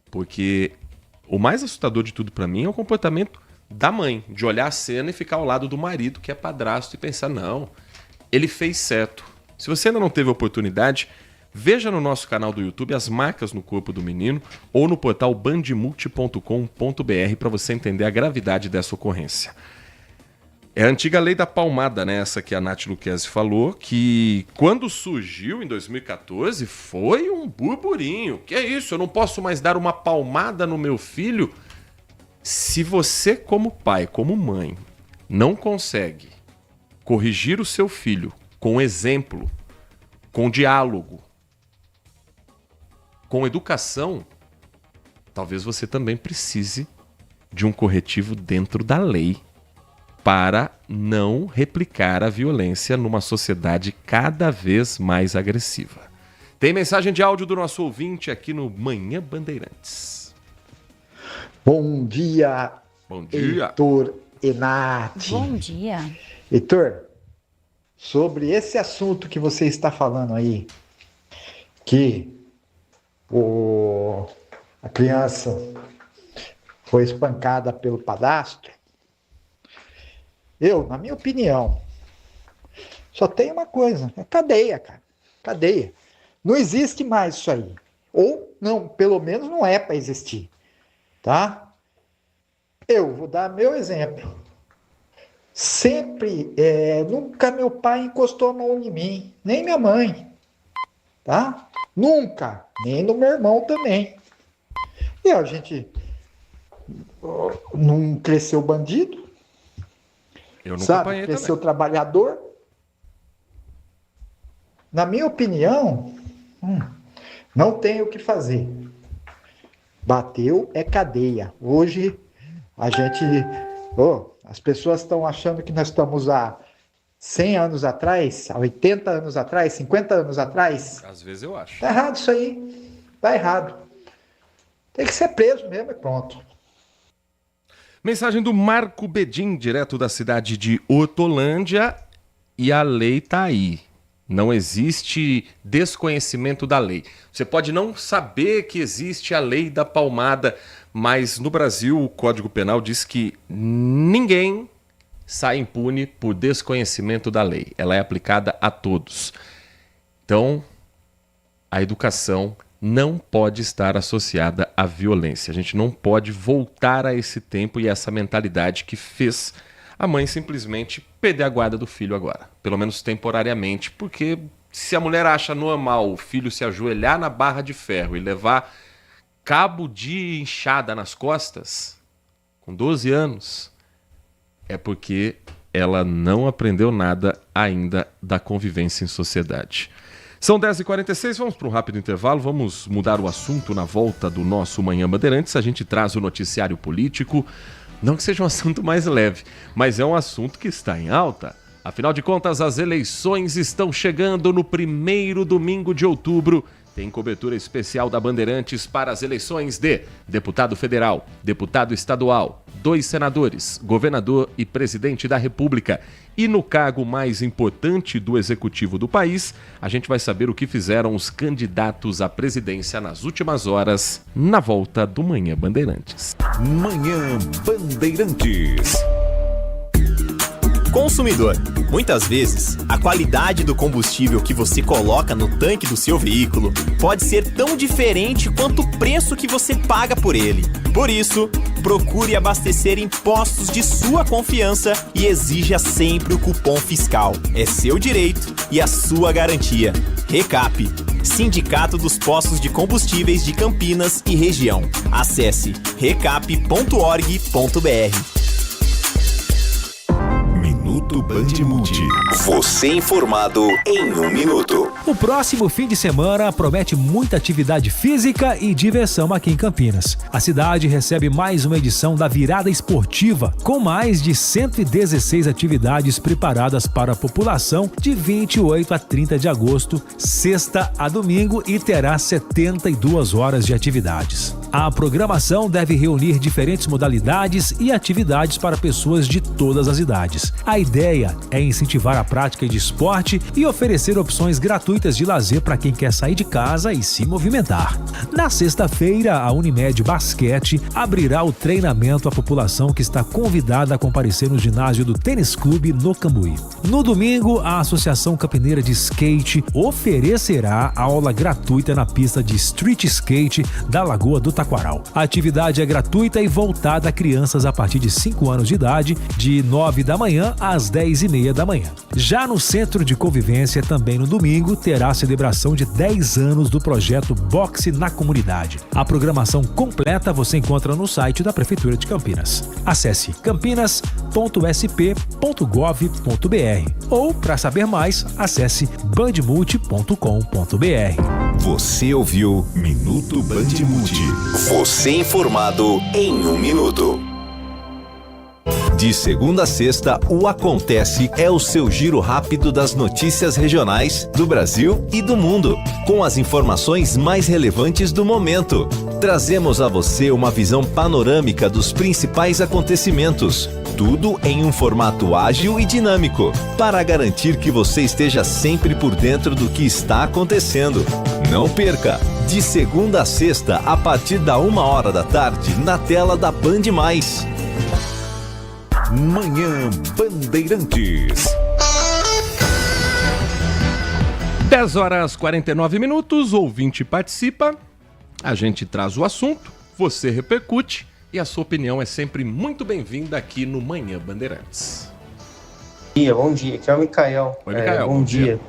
Porque o mais assustador de tudo pra mim é o comportamento da mãe, de olhar a cena e ficar ao lado do marido, que é padrasto, e pensar, não, ele fez certo. Se você ainda não teve a oportunidade, veja no nosso canal do YouTube as marcas no corpo do menino ou no portal bandmulti.com.br para você entender a gravidade dessa ocorrência. É a antiga lei da palmada, né? Essa que a Nath Luquezzi falou, que quando surgiu em 2014 foi um burburinho. Que é isso? Eu não posso mais dar uma palmada no meu filho? Se você, como pai, como mãe, não consegue corrigir o seu filho com exemplo, com diálogo, com educação, talvez você também precise de um corretivo dentro da lei para não replicar a violência numa sociedade cada vez mais agressiva. Tem mensagem de áudio do nosso ouvinte aqui no Manhã Bandeirantes. Bom dia, Heitor e Nath. Bom dia. Heitor, sobre esse assunto que você está falando aí, que a criança foi espancada pelo padrasto, na minha opinião, só tem uma coisa, é cadeia, cara. Cadeia. Não existe mais isso aí. Ou, não, pelo menos não é para existir. Tá? Eu vou dar meu exemplo. Sempre, nunca meu pai encostou a mão em mim, nem minha mãe. Tá? Nunca. Nem no meu irmão também. E a gente não cresceu bandido. Eu não acompanhei cresceu também. Trabalhador. Na minha opinião, não tem o que fazer. Bateu é cadeia. Hoje a gente... as pessoas estão achando que nós estamos há 100 anos atrás, há 80 anos atrás, 50 anos atrás. Às vezes eu acho. Tá errado isso aí. Tá errado. Tem que ser preso mesmo e pronto. Mensagem do Marco Bedin, direto da cidade de Hortolândia, e a lei tá aí. Não existe desconhecimento da lei. Você pode não saber que existe a lei da palmada, mas no Brasil o Código Penal diz que ninguém sai impune por desconhecimento da lei. Ela é aplicada a todos. Então, a educação não pode estar associada à violência. A gente não pode voltar a esse tempo e essa mentalidade que fez a mãe simplesmente perder a guarda do filho agora. Pelo menos temporariamente, porque se a mulher acha normal o filho se ajoelhar na barra de ferro e levar cabo de enxada nas costas, com 12 anos, é porque ela não aprendeu nada ainda da convivência em sociedade. São 10h46, vamos para um rápido intervalo, vamos mudar o assunto na volta do nosso Manhã Bandeirantes. A gente traz o noticiário político, não que seja um assunto mais leve, mas é um assunto que está em alta. Afinal de contas, as eleições estão chegando no primeiro domingo de outubro. Tem cobertura especial da Bandeirantes para as eleições de deputado federal, deputado estadual, 2 senadores, governador e presidente da República. E no cargo mais importante do executivo do país, a gente vai saber o que fizeram os candidatos à presidência nas últimas horas, na volta do Manhã Bandeirantes. Manhã Bandeirantes. Consumidor. Muitas vezes, a qualidade do combustível que você coloca no tanque do seu veículo pode ser tão diferente quanto o preço que você paga por ele. Por isso, procure abastecer em postos de sua confiança e exija sempre o cupom fiscal. É seu direito e a sua garantia. Recap, Sindicato dos Postos de Combustíveis de Campinas e Região. Acesse recap.org.br. Minuto Bandmulti. Você informado em 1 minuto. O próximo fim de semana promete muita atividade física e diversão aqui em Campinas. A cidade recebe mais uma edição da Virada Esportiva, com mais de 116 atividades preparadas para a população de 28 a 30 de agosto, sexta a domingo, e terá 72 horas de atividades. A programação deve reunir diferentes modalidades e atividades para pessoas de todas as idades. A ideia é incentivar a prática de esporte e oferecer opções gratuitas de lazer para quem quer sair de casa e se movimentar. Na sexta-feira, a Unimed Basquete abrirá o treinamento à população que está convidada a comparecer no ginásio do Tênis Clube no Cambuí. No domingo, a Associação Campineira de Skate oferecerá aula gratuita na pista de street skate da Lagoa do Taquaral. A atividade é gratuita e voltada a crianças a partir de 5 anos de idade, de 9 da manhã às 10h30 da manhã. Já no Centro de Convivência, também no domingo, terá a celebração de 10 anos do projeto Boxe na Comunidade. A programação completa você encontra no site da Prefeitura de Campinas. Acesse campinas.sp.gov.br ou, para saber mais, acesse bandmulti.com.br. Você ouviu Minuto Bandmulti. Você informado em 1 minuto. De segunda a sexta, o Acontece é o seu giro rápido das notícias regionais do Brasil e do mundo, com as informações mais relevantes do momento. Trazemos a você uma visão panorâmica dos principais acontecimentos, tudo em um formato ágil e dinâmico, para garantir que você esteja sempre por dentro do que está acontecendo. Não perca! De segunda a sexta, a partir da 13h, na tela da Band+. Manhã Bandeirantes. 10h49, ouvinte participa, a gente traz o assunto, você repercute e a sua opinião é sempre muito bem-vinda aqui no Manhã Bandeirantes. Bom dia, aqui é o Mikael. Oi, Mikael. Bom dia.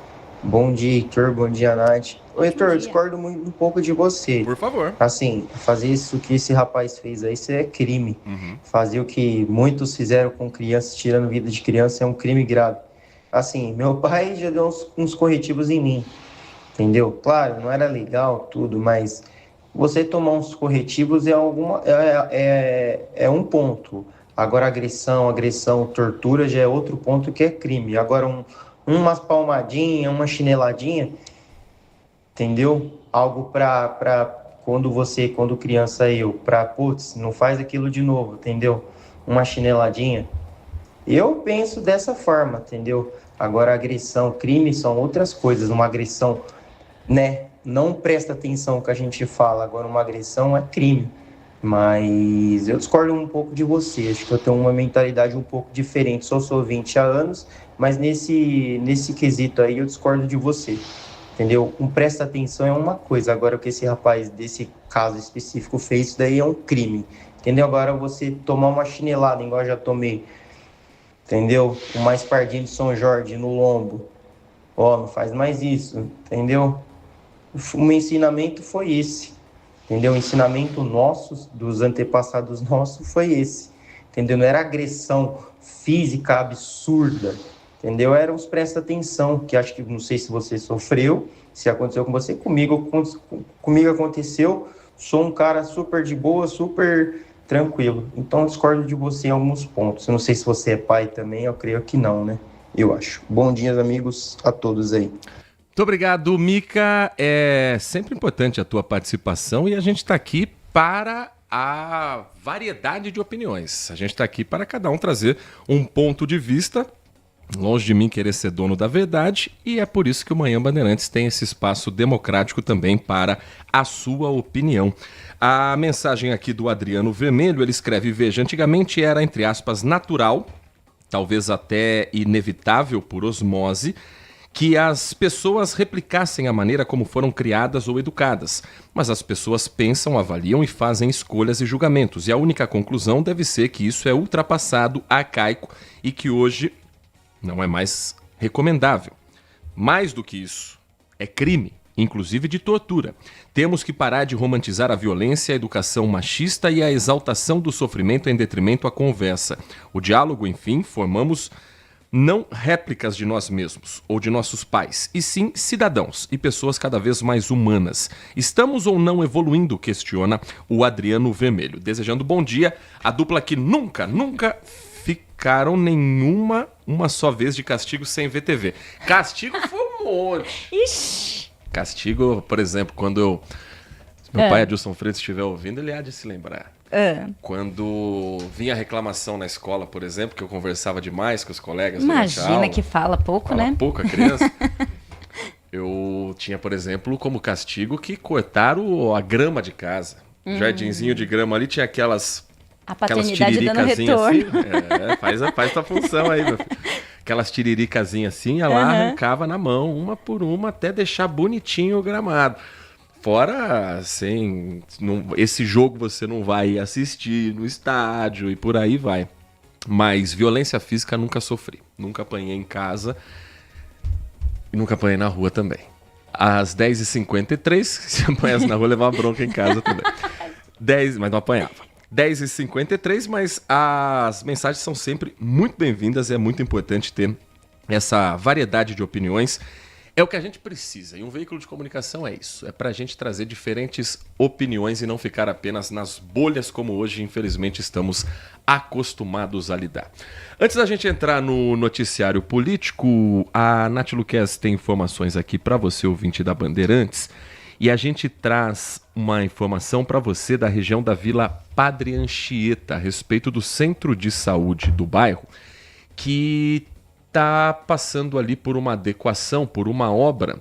Bom dia, Heitor, bom dia, Nath. Ô, Heitor, eu discordo um pouco de você. Por favor. Assim, fazer isso que esse rapaz fez aí, isso é crime. Fazer o que muitos fizeram com crianças, tirando vida de criança, é um crime grave. Assim, meu pai já deu uns corretivos em mim, entendeu? Claro, não era legal tudo, mas você tomar uns corretivos é um ponto. Agora agressão, tortura já é outro ponto que é crime. Agora umas palmadinhas, uma chineladinha, entendeu? Algo para quando criança não faz aquilo de novo, entendeu? Uma chineladinha. Eu penso dessa forma, entendeu? Agora, agressão, crime são outras coisas. Uma agressão, né? Não presta atenção no que a gente fala. Agora, uma agressão é crime. Mas eu discordo um pouco de você. Acho que eu tenho uma mentalidade um pouco diferente. Sou 20 há anos, mas nesse quesito aí eu discordo de você. Entendeu? Um presta atenção é uma coisa. Agora, o que esse rapaz desse caso específico fez, isso daí é um crime. Entendeu? Agora, você tomar uma chinelada, igual eu já tomei, entendeu? Uma espardinha de São Jorge no lombo. Não faz mais isso, entendeu? O meu ensinamento foi esse, entendeu? O ensinamento nosso, dos antepassados nossos, foi esse, entendeu? Não era agressão física absurda, entendeu? Era uns presta atenção, que acho que, não sei se você sofreu, se aconteceu com você, comigo aconteceu. Sou um cara super de boa, super tranquilo. Então, discordo de você em alguns pontos. Eu não sei se você é pai também, eu creio que não, né? Eu acho. Bom dia, amigos, a todos aí. Muito obrigado, Mica. É sempre importante a tua participação e a gente está aqui para a variedade de opiniões. A gente está aqui para cada um trazer um ponto de vista, longe de mim querer ser dono da verdade, e é por isso que o Manhã Bandeirantes tem esse espaço democrático também para a sua opinião. A mensagem aqui do Adriano Vermelho, ele escreve: veja, antigamente era, entre aspas, natural, talvez até inevitável por osmose, que as pessoas replicassem a maneira como foram criadas ou educadas. Mas as pessoas pensam, avaliam e fazem escolhas e julgamentos, e a única conclusão deve ser que isso é ultrapassado, arcaico e que hoje não é mais recomendável. Mais do que isso, é crime, inclusive de tortura. Temos que parar de romantizar a violência, a educação machista e a exaltação do sofrimento em detrimento à conversa. O diálogo, enfim, formamos não réplicas de nós mesmos ou de nossos pais, e sim cidadãos e pessoas cada vez mais humanas. Estamos ou não evoluindo? Questiona o Adriano Vermelho. Desejando bom dia à dupla que nunca ficaram uma só vez de castigo sem VTV. Castigo foi um monte. Ixi. Castigo, por exemplo, quando meu pai Adilson Freitas estiver ouvindo, ele há de se lembrar. Quando vinha reclamação na escola, por exemplo, que eu conversava demais com os colegas. Imagina que fala pouco, né? Fala pouco a criança. Eu tinha, por exemplo, como castigo que cortaram a grama de casa. Jardinzinho de grama ali tinha aquelas paternidade dando retorno. Assim, faz tua função aí, meu filho. Aquelas tiriricazinhas assim, ela arrancava na mão, uma por uma, até deixar bonitinho o gramado. Fora, assim, esse jogo você não vai assistir no estádio e por aí vai. Mas violência física nunca sofri. Nunca apanhei em casa e nunca apanhei na rua também. Às 10h53, se apanhasse na rua, levava bronca em casa também. Mas não apanhava. 10h53, mas as mensagens são sempre muito bem-vindas. É muito importante ter essa variedade de opiniões. É o que a gente precisa, e um veículo de comunicação é isso, é para a gente trazer diferentes opiniões e não ficar apenas nas bolhas como hoje, infelizmente, estamos acostumados a lidar. Antes da gente entrar no noticiário político, a Nath Luquez tem informações aqui para você, ouvinte da Bandeirantes, e a gente traz uma informação para você da região da Vila Padre Anchieta, a respeito do centro de saúde do bairro, que está passando ali por uma adequação, por uma obra,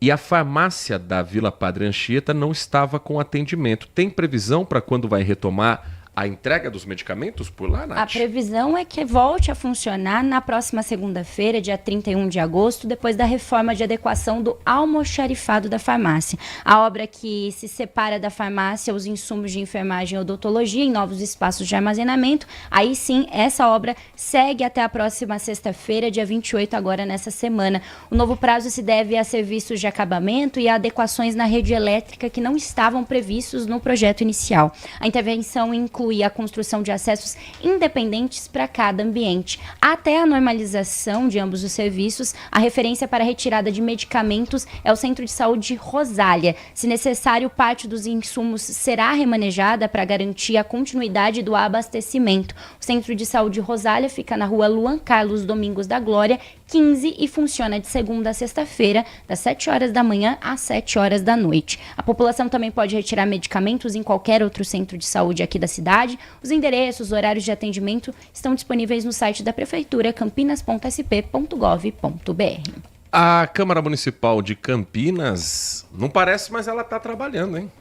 e a farmácia da Vila Padre Anchieta não estava com atendimento. Tem previsão para quando vai retomar a entrega dos medicamentos por lá, Nath? A previsão é que volte a funcionar na próxima segunda-feira, dia 31 de agosto, depois da reforma de adequação do almoxarifado da farmácia. A obra que se separa da farmácia os insumos de enfermagem e odontologia em novos espaços de armazenamento. Aí sim, essa obra segue até a próxima sexta-feira, dia 28, agora nessa semana. O novo prazo se deve a serviços de acabamento e a adequações na rede elétrica que não estavam previstos no projeto inicial. A intervenção inclui a construção de acessos independentes para cada ambiente. Até a normalização de ambos os serviços, a referência para a retirada de medicamentos é o Centro de Saúde Rosália. Se necessário, parte dos insumos será remanejada para garantir a continuidade do abastecimento. O Centro de Saúde Rosália fica na rua Luan Carlos Domingos da Glória, 15 e funciona de segunda a sexta-feira, das 7 horas da manhã às 7 horas da noite. A população também pode retirar medicamentos em qualquer outro centro de saúde aqui da cidade. Os endereços, horários de atendimento estão disponíveis no site da Prefeitura, campinas.sp.gov.br. A Câmara Municipal de Campinas, não parece, mas ela está trabalhando, hein?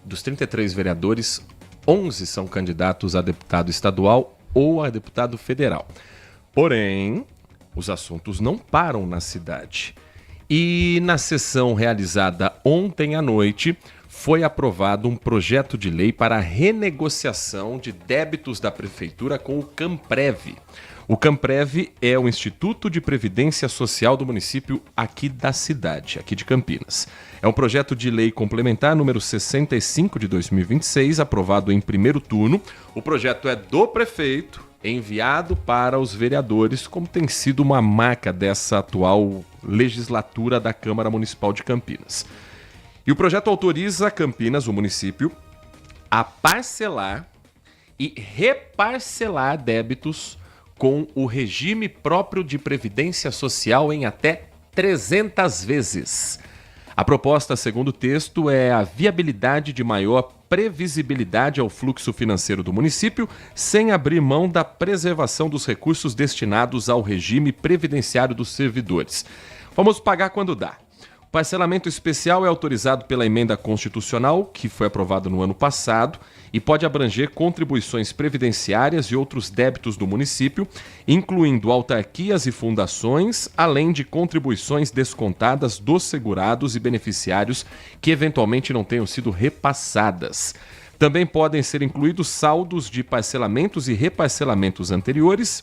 Dos 33 vereadores, 11 são candidatos a deputado estadual ou a deputado federal. Porém, os assuntos não param na cidade. E na sessão realizada ontem à noite, foi aprovado um projeto de lei para a renegociação de débitos da Prefeitura com o Camprev. O Camprev é o Instituto de Previdência Social do município aqui da cidade, aqui de Campinas. É um projeto de lei complementar número 65 de 2026, aprovado em primeiro turno. O projeto é do prefeito, enviado para os vereadores, como tem sido uma marca dessa atual legislatura da Câmara Municipal de Campinas. E o projeto autoriza Campinas, o município, a parcelar e reparcelar débitos com o regime próprio de previdência social em até 300 vezes. A proposta, segundo o texto, é a viabilidade de maior previsibilidade ao fluxo financeiro do município, sem abrir mão da preservação dos recursos destinados ao regime previdenciário dos servidores. Vamos pagar quando dá. O parcelamento especial é autorizado pela emenda constitucional, que foi aprovada no ano passado, e pode abranger contribuições previdenciárias e outros débitos do município, incluindo autarquias e fundações, além de contribuições descontadas dos segurados e beneficiários que eventualmente não tenham sido repassadas. Também podem ser incluídos saldos de parcelamentos e reparcelamentos anteriores,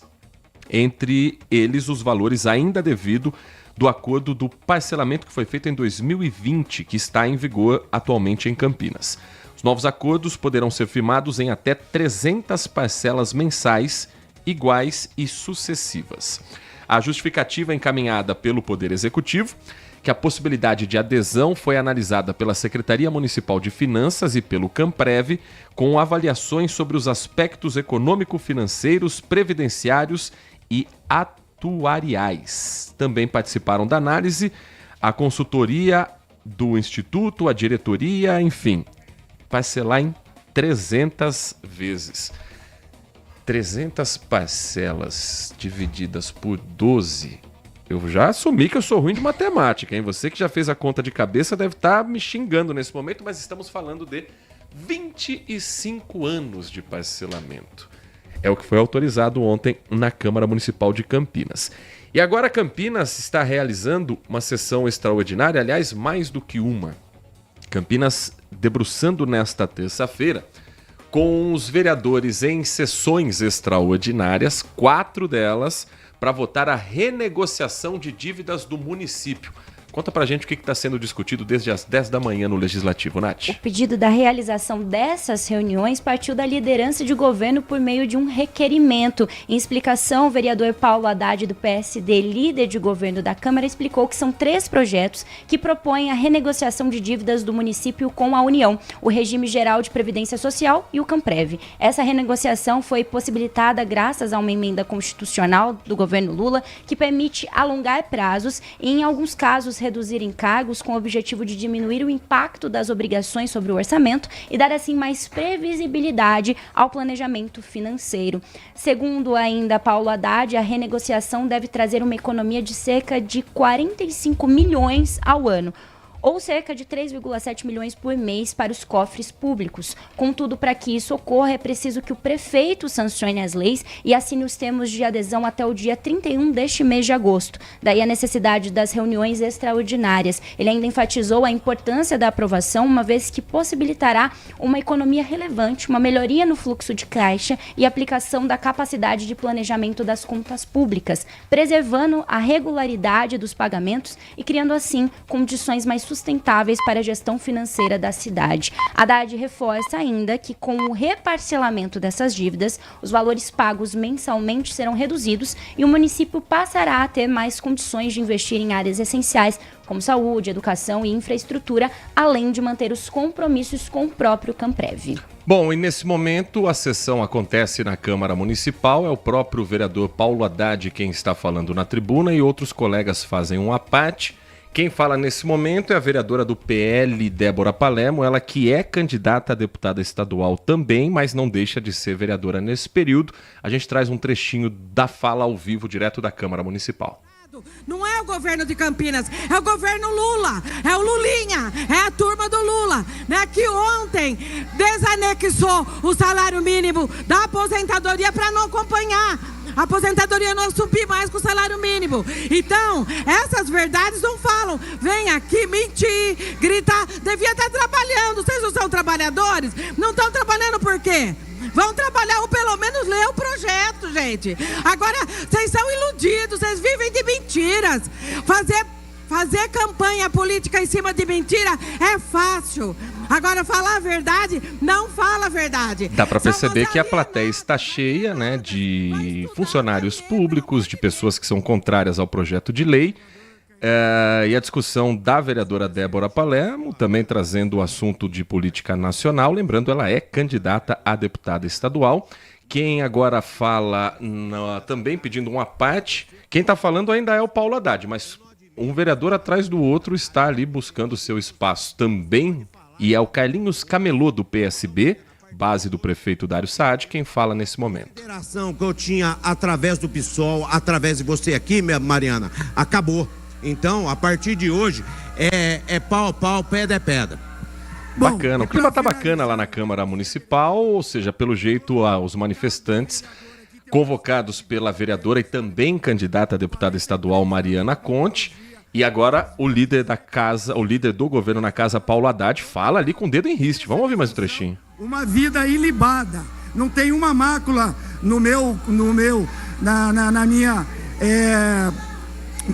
entre eles os valores ainda devidos do acordo do parcelamento que foi feito em 2020, que está em vigor atualmente em Campinas. Os novos acordos poderão ser firmados em até 300 parcelas mensais, iguais e sucessivas. A justificativa encaminhada pelo Poder Executivo, que a possibilidade de adesão foi analisada pela Secretaria Municipal de Finanças e pelo Camprev, com avaliações sobre os aspectos econômico-financeiros, previdenciários e atuariais. Também participaram da análise a consultoria do Instituto, a diretoria, enfim, parcelar em 300 vezes. 300 parcelas divididas por 12. Eu já assumi que eu sou ruim de matemática, hein? Você que já fez a conta de cabeça deve estar me xingando nesse momento, mas estamos falando de 25 anos de parcelamento. É o que foi autorizado ontem na Câmara Municipal de Campinas. E agora Campinas está realizando uma sessão extraordinária, aliás, mais do que uma. Campinas debruçando nesta terça-feira com os vereadores em sessões extraordinárias, 4 delas, para votar a renegociação de dívidas do município. Conta pra gente o que está sendo discutido desde as 10 da manhã no Legislativo, Nath. O pedido da realização dessas reuniões partiu da liderança de governo por meio de um requerimento. Em explicação, o vereador Paulo Haddad, do PSD, líder de governo da Câmara, explicou que são 3 projetos que propõem a renegociação de dívidas do município com a União, o Regime Geral de Previdência Social e o Camprev. Essa renegociação foi possibilitada graças a uma emenda constitucional do governo Lula que permite alongar prazos e, em alguns casos, reduzir encargos com o objetivo de diminuir o impacto das obrigações sobre o orçamento e dar assim mais previsibilidade ao planejamento financeiro. Segundo ainda Paulo Haddad, a renegociação deve trazer uma economia de cerca de 45 milhões ao ano, ou cerca de 3,7 milhões por mês para os cofres públicos. Contudo, para que isso ocorra, é preciso que o prefeito sancione as leis e assine os termos de adesão até o dia 31 deste mês de agosto. Daí a necessidade das reuniões extraordinárias. Ele ainda enfatizou a importância da aprovação, uma vez que possibilitará uma economia relevante, uma melhoria no fluxo de caixa e aplicação da capacidade de planejamento das contas públicas, preservando a regularidade dos pagamentos e criando assim condições mais sustentáveis para a gestão financeira da cidade. Haddad reforça ainda que com o reparcelamento dessas dívidas, os valores pagos mensalmente serão reduzidos e o município passará a ter mais condições de investir em áreas essenciais como saúde, educação e infraestrutura, além de manter os compromissos com o próprio Camprev. Bom, e nesse momento a sessão acontece na Câmara Municipal, é o próprio vereador Paulo Haddad quem está falando na tribuna e outros colegas fazem um à parte. Quem fala nesse momento é a vereadora do PL, Débora Palermo, ela que é candidata a deputada estadual também, mas não deixa de ser vereadora nesse período. A gente traz um trechinho da fala ao vivo direto da Câmara Municipal. Não é o governo de Campinas, é o governo Lula, é o Lulinha, é a turma do Lula, né, que ontem desanexou o salário mínimo da aposentadoria para não acompanhar. A aposentadoria não subir mais com o salário mínimo. Então, essas verdades não falam. Vem aqui mentir, gritar. Devia estar trabalhando. Vocês não são trabalhadores? Não estão trabalhando por quê? Vão trabalhar ou pelo menos ler o projeto, gente. Agora, vocês são iludidos, vocês vivem de mentiras. Fazer campanha política em cima de mentira é fácil. Agora, falar a verdade, não fala a verdade. Dá para perceber que a plateia está cheia, né, de funcionários públicos, de pessoas que são contrárias ao projeto de lei. E a discussão da vereadora Débora Palermo, também trazendo o assunto de política nacional. Lembrando, ela é candidata a deputada estadual. Quem agora fala, também pedindo uma parte, quem está falando ainda é o Paulo Haddad, mas um vereador atrás do outro está ali buscando seu espaço também, e é o Carlinhos Camelô, do PSB, base do prefeito Dário Saad, quem fala nesse momento. A interação que eu tinha através do PSOL, através de você aqui, Mariana, acabou. Então, a partir de hoje, é pau a pau, pedra é pedra. Bacana, o clima tá bacana lá na Câmara Municipal, ou seja, pelo jeito, os manifestantes convocados pela vereadora e também candidata a deputada estadual Mariana Conte. E agora o líder da casa, o líder do governo na casa, Paulo Haddad, fala ali com o dedo em riste. Vamos ouvir mais um trechinho. Uma vida ilibada, não tem uma mácula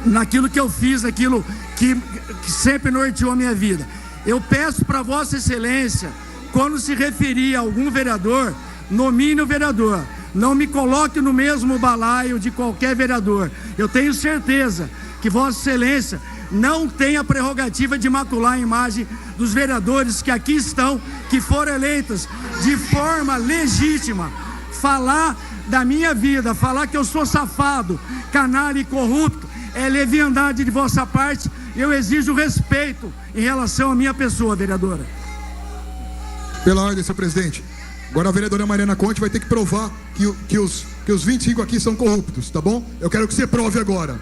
naquilo que eu fiz, aquilo que sempre norteou a minha vida. Eu peço para Vossa Excelência, quando se referir a algum vereador, nomine o vereador. Não me coloque no mesmo balaio de qualquer vereador. Eu tenho certeza que Vossa Excelência não tem a prerrogativa de macular a imagem dos vereadores que aqui estão, que foram eleitos de forma legítima. Falar da minha vida, falar que eu sou safado, canalha e corrupto, é leviandade de vossa parte. Eu exijo respeito em relação à minha pessoa, vereadora. Pela ordem, senhor presidente. Agora a vereadora Mariana Conte vai ter que provar que os 25 aqui são corruptos, tá bom? Eu quero que você prove agora.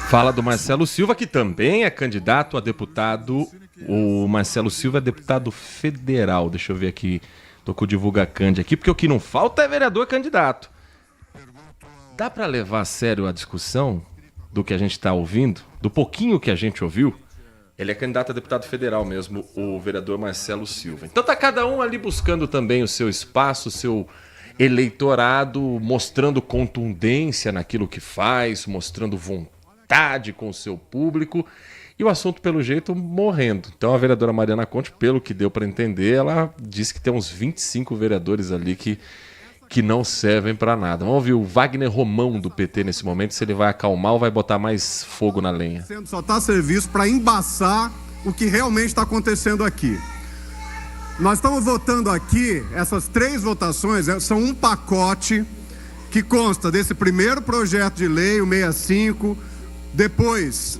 Fala do Marcelo Silva, que também é candidato a deputado. O Marcelo Silva é deputado federal. Deixa eu ver aqui. Tô com o Divulgacande aqui, porque o que não falta é vereador candidato. Dá para levar a sério a discussão do que a gente está ouvindo? Do pouquinho que a gente ouviu? Ele é candidato a deputado federal mesmo, o vereador Marcelo Silva. Então tá cada um ali buscando também o seu espaço, o seu eleitorado, mostrando contundência naquilo que faz, mostrando vontade com o seu público. E o assunto, pelo jeito, morrendo. Então a vereadora Mariana Conte, pelo que deu para entender, ela disse que tem uns 25 vereadores ali que não servem para nada. Vamos ouvir o Wagner Romão do PT nesse momento, se ele vai acalmar ou vai botar mais fogo na lenha. Só está a serviço para embaçar o que realmente está acontecendo aqui. Nós estamos votando aqui, essas 3 votações são um pacote que consta desse primeiro projeto de lei, o 65, depois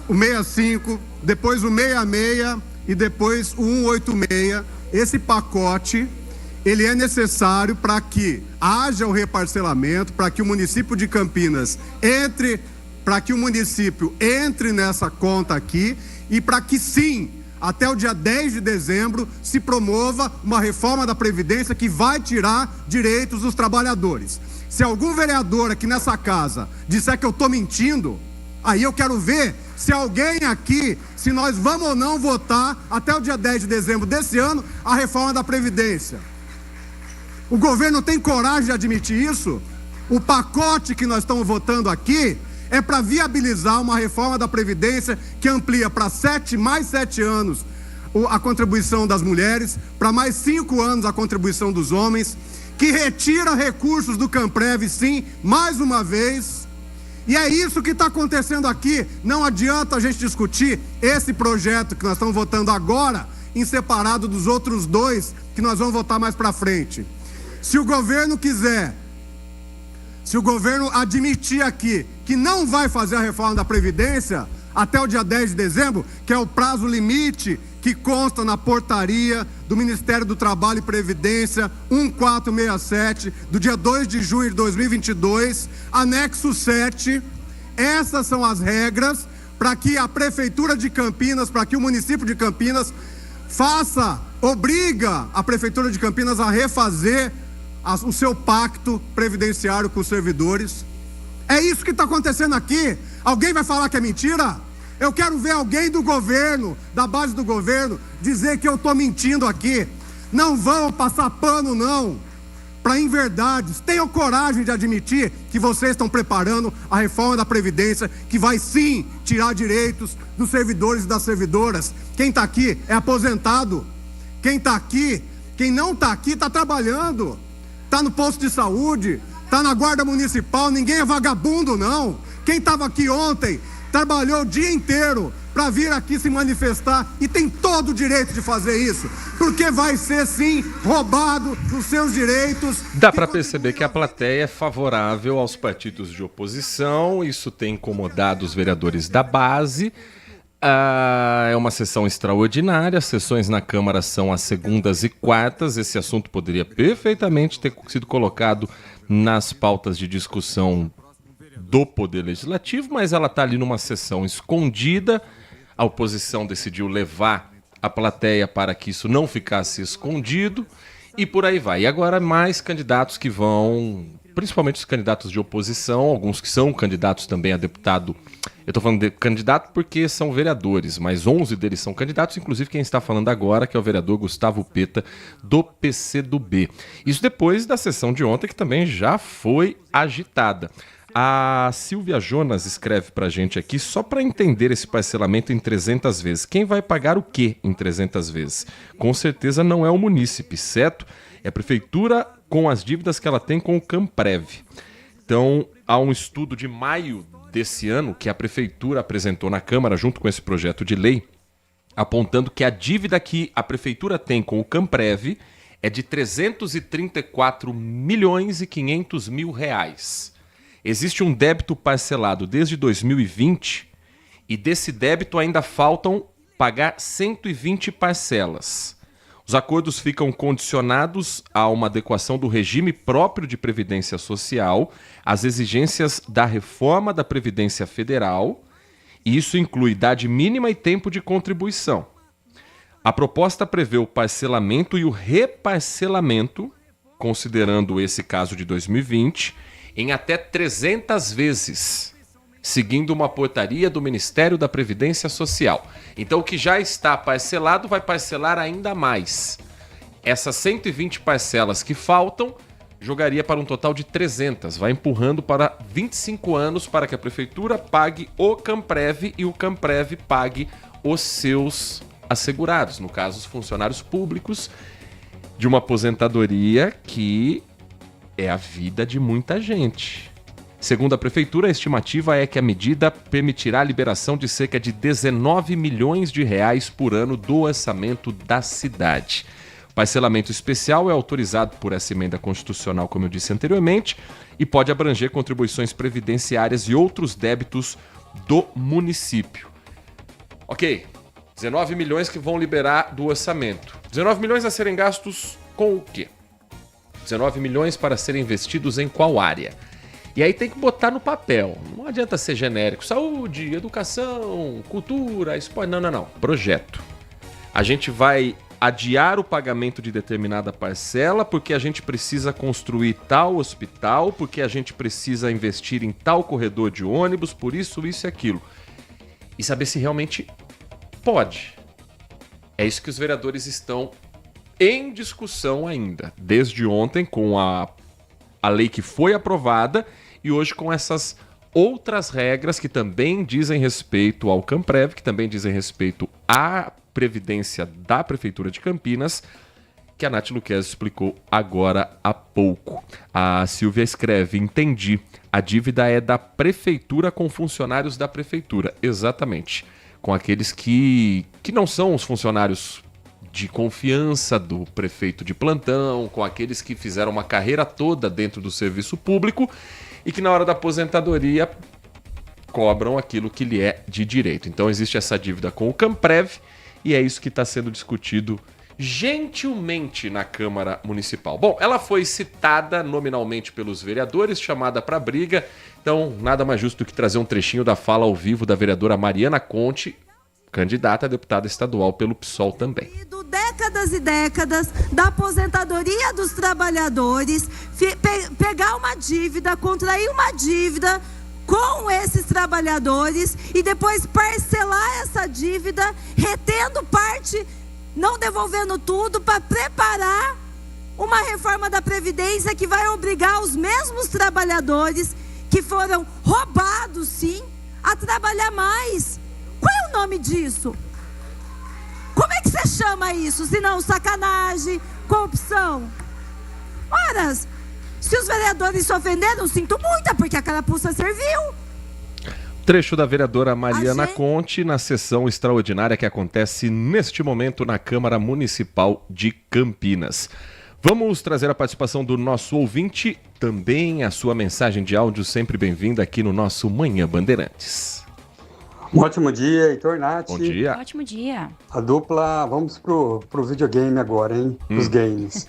o 65, depois o 66 e depois o 186. Esse pacote, ele é necessário para que haja o reparcelamento, para que o município de Campinas entre nessa conta aqui e para que sim, até o dia 10 de dezembro, se promova uma reforma da Previdência que vai tirar direitos dos trabalhadores. Se algum vereador aqui nessa casa disser que eu estou mentindo, aí eu quero ver se alguém aqui, se nós vamos ou não votar até o dia 10 de dezembro desse ano a reforma da Previdência. O governo tem coragem de admitir isso? O pacote que nós estamos votando aqui é para viabilizar uma reforma da Previdência que amplia para mais 7 anos a contribuição das mulheres, para mais 5 anos a contribuição dos homens, que retira recursos do Camprev, sim, mais uma vez, E é isso que está acontecendo aqui. Não adianta a gente discutir esse projeto que nós estamos votando agora em separado dos outros dois que nós vamos votar mais para frente. Se o governo quiser, se o governo admitir aqui que não vai fazer a reforma da Previdência até o dia 10 de dezembro, que é o prazo limite que consta na portaria do Ministério do Trabalho e Previdência 1467, do dia 2 de junho de 2022, anexo 7, essas são as regras para que a Prefeitura de Campinas, para que o município de Campinas obriga a Prefeitura de Campinas a refazer o seu pacto previdenciário com os servidores. É isso que está acontecendo aqui. Alguém vai falar que é mentira? Eu quero ver alguém do governo, da base do governo, dizer que eu estou mentindo aqui. Não vão passar pano, não, para inverdades. Tenham coragem de admitir que vocês estão preparando a reforma da Previdência, que vai sim tirar direitos dos servidores e das servidoras. Quem está aqui é aposentado. Quem está aqui, quem não está aqui, está trabalhando. Está no posto de saúde, está na guarda municipal, ninguém é vagabundo, não. Quem estava aqui ontem trabalhou o dia inteiro para vir aqui se manifestar e tem todo o direito de fazer isso, porque vai ser sim roubado os seus direitos. Dá para perceber que a plateia é favorável aos partidos de oposição, isso tem incomodado os vereadores da base. É uma sessão extraordinária, as sessões na Câmara são às segundas e quartas, esse assunto poderia perfeitamente ter sido colocado nas pautas de discussão do Poder Legislativo, mas ela está ali numa sessão escondida. A oposição decidiu levar a plateia para que isso não ficasse escondido e por aí vai. E agora mais candidatos que vão, principalmente os candidatos de oposição, alguns que são candidatos também a deputado. Eu estou falando de candidato porque são vereadores, mas 11 deles são candidatos, inclusive quem está falando agora, que é o vereador Gustavo Peta, do PCdoB. Isso depois da sessão de ontem, que também já foi agitada. A Silvia Jonas escreve pra gente aqui, só para entender esse parcelamento em 300 vezes. Quem vai pagar o quê em 300 vezes? Com certeza não é o munícipe, certo? É a prefeitura com as dívidas que ela tem com o Camprev. Então, há um estudo de maio desse ano que a prefeitura apresentou na Câmara junto com esse projeto de lei, apontando que a dívida que a prefeitura tem com o Camprev é de 334 milhões e 500 mil reais. Existe um débito parcelado desde 2020 e desse débito ainda faltam pagar 120 parcelas. Os acordos ficam condicionados a uma adequação do regime próprio de Previdência Social às exigências da reforma da Previdência Federal, e isso inclui idade mínima e tempo de contribuição. A proposta prevê o parcelamento e o reparcelamento, considerando esse caso de 2020, em até 300 vezes, seguindo uma portaria do Ministério da Previdência Social. Então, o que já está parcelado vai parcelar ainda mais. Essas 120 parcelas que faltam, jogaria para um total de 300. Vai empurrando para 25 anos para que a Prefeitura pague o Camprev e o Camprev pague os seus assegurados, no caso, os funcionários públicos de uma aposentadoria que é a vida de muita gente. Segundo a Prefeitura, a estimativa é que a medida permitirá a liberação de cerca de 19 milhões de reais por ano do orçamento da cidade. O parcelamento especial é autorizado por essa emenda constitucional, como eu disse anteriormente, e pode abranger contribuições previdenciárias e outros débitos do município. Ok, 19 milhões que vão liberar do orçamento. 19 milhões a serem gastos com o quê? 19 milhões para serem investidos em qual área? E aí tem que botar no papel. Não adianta ser genérico. Saúde, educação, cultura, esporte. Não. Projeto. A gente vai adiar o pagamento de determinada parcela porque a gente precisa construir tal hospital, porque a gente precisa investir em tal corredor de ônibus, por isso e aquilo. E saber se realmente pode. É isso que os vereadores estão em discussão ainda, desde ontem com a lei que foi aprovada e hoje com essas outras regras que também dizem respeito ao Camprev, que também dizem respeito à Previdência da Prefeitura de Campinas que a Nath Luquezzi explicou agora há pouco. A Silvia escreve: entendi, a dívida é da prefeitura com funcionários da prefeitura. Exatamente, com aqueles que não são os funcionários de confiança do prefeito de plantão, com aqueles que fizeram uma carreira toda dentro do serviço público e que na hora da aposentadoria cobram aquilo que lhe é de direito. Então existe essa dívida com o Camprev e é isso que está sendo discutido gentilmente na Câmara Municipal. Bom, ela foi citada nominalmente pelos vereadores, chamada para briga, então nada mais justo do que trazer um trechinho da fala ao vivo da vereadora Mariana Conte, candidata a deputada estadual pelo PSOL também. Décadas e décadas da aposentadoria dos trabalhadores, pegar uma dívida, contrair uma dívida com esses trabalhadores e depois parcelar essa dívida, retendo parte, não devolvendo tudo, para preparar uma reforma da Previdência que vai obrigar os mesmos trabalhadores que foram roubados, sim, a trabalhar mais. Qual é o nome disso? Como é que você chama isso? Se não sacanagem, corrupção? Ora, se os vereadores se ofenderam, sinto muito, porque a carapuça serviu. Trecho da vereadora Mariana Conte na sessão extraordinária que acontece neste momento na Câmara Municipal de Campinas. Vamos trazer a participação do nosso ouvinte, também a sua mensagem de áudio sempre bem-vinda aqui no nosso Manhã Bandeirantes. Um ótimo dia, Heitor, Nath. Bom dia. Ótimo dia. A dupla, vamos pro videogame agora, hein? Os games.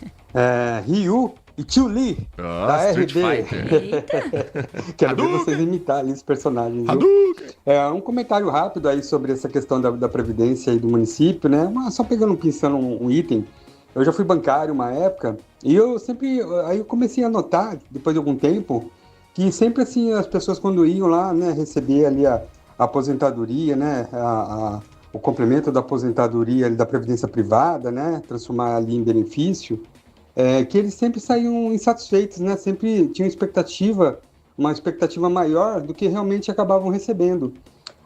Ryu e Chun-Li, da RD. Quero ver vocês imitar ali os personagens. Um comentário rápido aí sobre essa questão da Previdência aí do município, né? Só pensando um item. Eu já fui bancário uma época e eu comecei a notar, depois de algum tempo, que sempre assim as pessoas quando iam lá, né, receber ali a aposentadoria, né, o complemento da aposentadoria ali, da previdência privada, né, transformar ali em benefício, que eles sempre saíam insatisfeitos, né, sempre tinham uma expectativa maior do que realmente acabavam recebendo.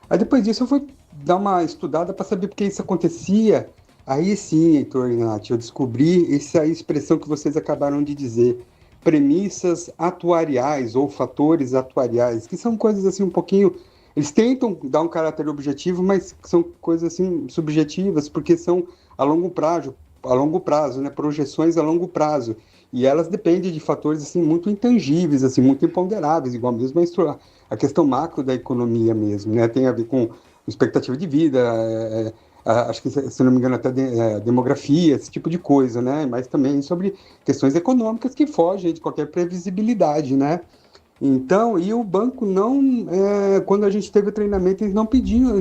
Aí depois disso eu fui dar uma estudada para saber por que isso acontecia. Aí sim, Heitor e Nath, eu descobri essa expressão que vocês acabaram de dizer, premissas atuariais ou fatores atuariais, que são coisas assim um pouquinho... Eles tentam dar um caráter objetivo, mas são coisas assim subjetivas, porque são a longo prazo, né? Projeções a longo prazo. E elas dependem de fatores assim muito intangíveis, assim muito imponderáveis, igual mesmo a questão macro da economia mesmo, né? Tem a ver com expectativa de vida, acho que, se não me engano, até demografia, esse tipo de coisa, né? Mas também sobre questões econômicas que fogem de qualquer previsibilidade, né? Então, e o banco não, quando a gente teve o treinamento, eles não pediam,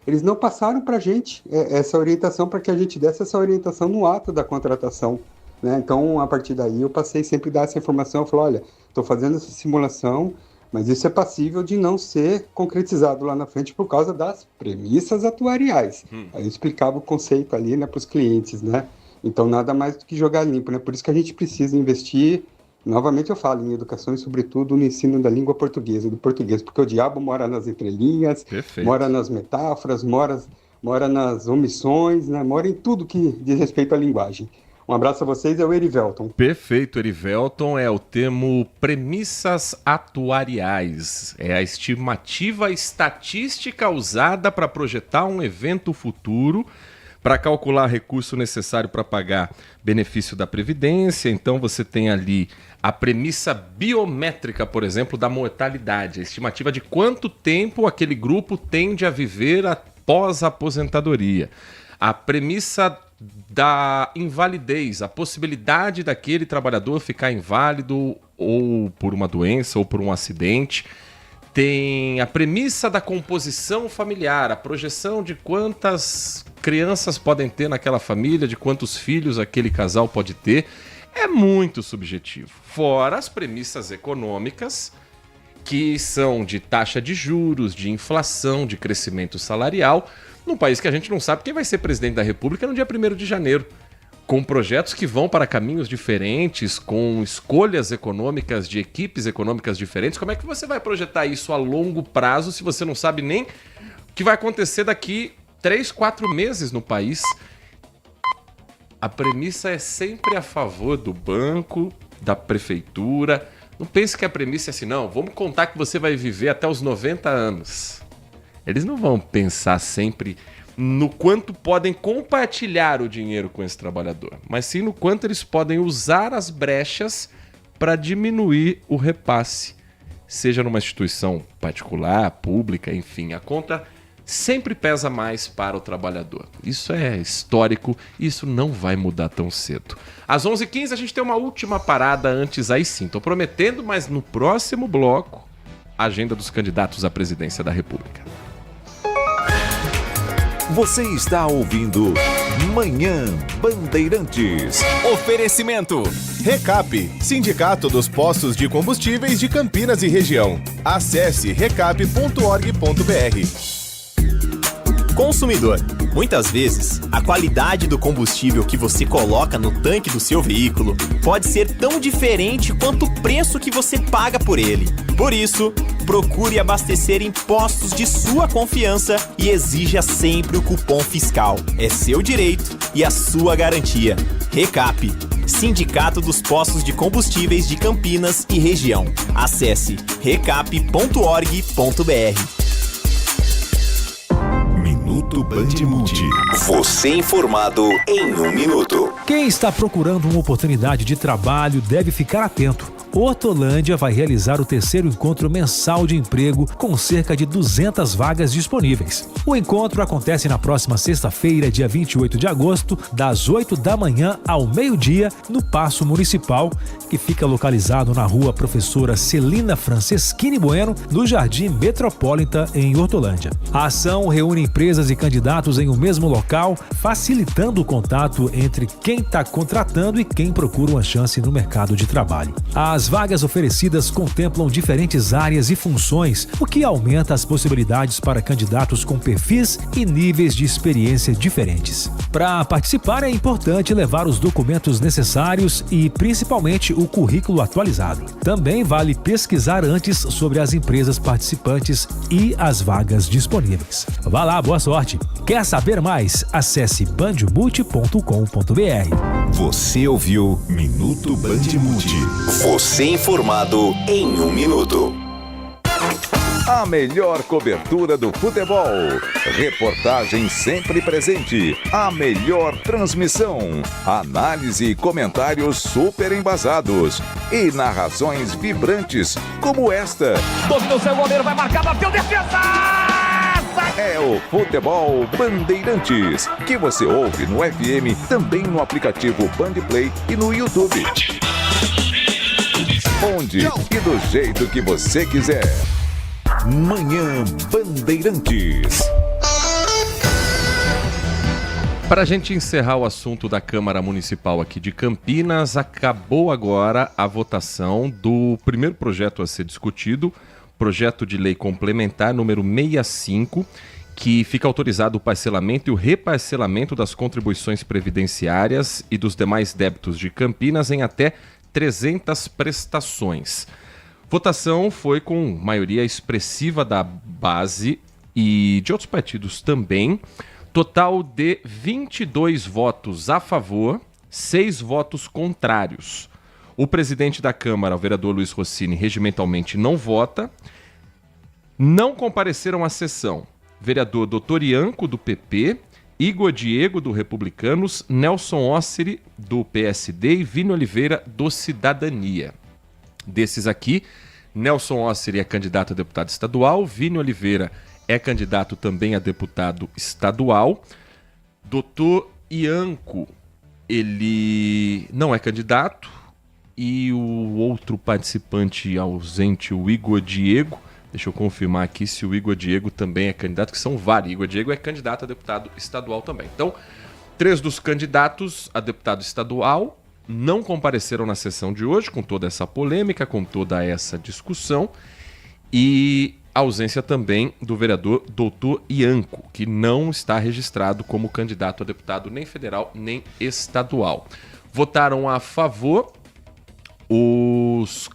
eles não passaram para a gente essa orientação, para que a gente desse essa orientação no ato da contratação, né? Então, a partir daí, eu passei sempre a dar essa informação, eu falei, olha, estou fazendo essa simulação, mas isso é passível de não ser concretizado lá na frente por causa das premissas atuariais. Aí eu explicava o conceito ali, né, para os clientes, né? Então, nada mais do que jogar limpo, né? Por isso que a gente precisa investir. Novamente eu falo em educação e, sobretudo, no ensino da língua portuguesa, do português, porque o diabo mora nas entrelinhas, Perfeito. Mora nas metáforas, mora nas omissões, né? Mora em tudo que diz respeito à linguagem. Um abraço a vocês, é o Erivelton. Perfeito, Erivelton, é o termo premissas atuariais. É a estimativa estatística usada para projetar um evento futuro, para calcular recurso necessário para pagar benefício da Previdência. Então você tem ali a premissa biométrica, por exemplo, da mortalidade, a estimativa de quanto tempo aquele grupo tende a viver após a aposentadoria. A premissa da invalidez, a possibilidade daquele trabalhador ficar inválido ou por uma doença ou por um acidente. Tem a premissa da composição familiar, a projeção de quantas crianças podem ter naquela família, de quantos filhos aquele casal pode ter. É muito subjetivo. Fora as premissas econômicas, que são de taxa de juros, de inflação, de crescimento salarial, num país que a gente não sabe quem vai ser presidente da República no dia 1º de janeiro. Com projetos que vão para caminhos diferentes, com escolhas econômicas de equipes econômicas diferentes. Como é que você vai projetar isso a longo prazo se você não sabe nem o que vai acontecer daqui 3, 4 meses no país? A premissa é sempre a favor do banco, da prefeitura. Não pense que a premissa é assim, não, vamos contar que você vai viver até os 90 anos. Eles não vão pensar sempre no quanto podem compartilhar o dinheiro com esse trabalhador, mas sim no quanto eles podem usar as brechas para diminuir o repasse, seja numa instituição particular, pública, enfim, a conta sempre pesa mais para o trabalhador. Isso é histórico, isso não vai mudar tão cedo. Às 11h15 a gente tem uma última parada antes, aí sim, tô prometendo, mas no próximo bloco, a agenda dos candidatos à presidência da República. Você está ouvindo Manhã Bandeirantes. Oferecimento Recap, Sindicato dos Postos de Combustíveis de Campinas e Região. Acesse recap.org.br. Consumidor, muitas vezes, a qualidade do combustível que você coloca no tanque do seu veículo pode ser tão diferente quanto o preço que você paga por ele. Por isso, procure abastecer em postos de sua confiança e exija sempre o cupom fiscal. É seu direito e a sua garantia. Recap, Sindicato dos Postos de Combustíveis de Campinas e Região. Acesse recap.org.br. Minuto Bandmude. Você informado em 1 minuto. Quem está procurando uma oportunidade de trabalho deve ficar atento. Hortolândia vai realizar o 3º encontro mensal de emprego com cerca de 200 vagas disponíveis. O encontro acontece na próxima sexta-feira, dia 28 de agosto, das 8 da manhã ao meio-dia, no Paço Municipal, que fica localizado na rua Professora Celina Franceschini Bueno, no Jardim Metropolitan, em Hortolândia. A ação reúne empresas e candidatos em um mesmo local, facilitando o contato entre quem está contratando e quem procura uma chance no mercado de trabalho. As vagas oferecidas contemplam diferentes áreas e funções, o que aumenta as possibilidades para candidatos com perfis e níveis de experiência diferentes. Para participar é importante levar os documentos necessários e, principalmente, o currículo atualizado. Também vale pesquisar antes sobre as empresas participantes e as vagas disponíveis. Vá lá, boa sorte! Quer saber mais? Acesse bandmulti.com.br. Você ouviu Minuto Bandmude. Você informado em 1 minuto. A melhor cobertura do futebol. Reportagem sempre presente. A melhor transmissão. Análise e comentários super embasados. E narrações vibrantes como esta. Dominou seu goleiro, vai marcar, bateu, defesa! É o Futebol Bandeirantes, que você ouve no FM, também no aplicativo Bandplay e no YouTube. Onde e do jeito que você quiser. Manhã Bandeirantes. Para a gente encerrar o assunto da Câmara Municipal aqui de Campinas, acabou agora a votação do primeiro projeto a ser discutido, projeto de lei complementar número 65, que fica autorizado o parcelamento e o reparcelamento das contribuições previdenciárias e dos demais débitos de Campinas em até 300 prestações. Votação foi com maioria expressiva da base e de outros partidos também. Total de 22 votos a favor, 6 votos contrários. O presidente da Câmara, o vereador Luiz Rossini, regimentalmente não vota. Não compareceram à sessão vereador Dr. Ianco, do PP, Igor Diego, do Republicanos, Nelson Osseri, do PSD e Vini Oliveira, do Cidadania. Desses aqui, Nelson Osseri é candidato a deputado estadual, Vini Oliveira é candidato também a deputado estadual. Dr. Ianco, ele não é candidato. E o outro participante ausente, o Igor Diego, deixa eu confirmar aqui se o Igor Diego também é candidato, que são vários. Igor Diego é candidato a deputado estadual também. Então, 3 dos candidatos a deputado estadual não compareceram na sessão de hoje, com toda essa polêmica, com toda essa discussão. E a ausência também do vereador Dr. Ianco, que não está registrado como candidato a deputado nem federal nem estadual. Votaram a favor os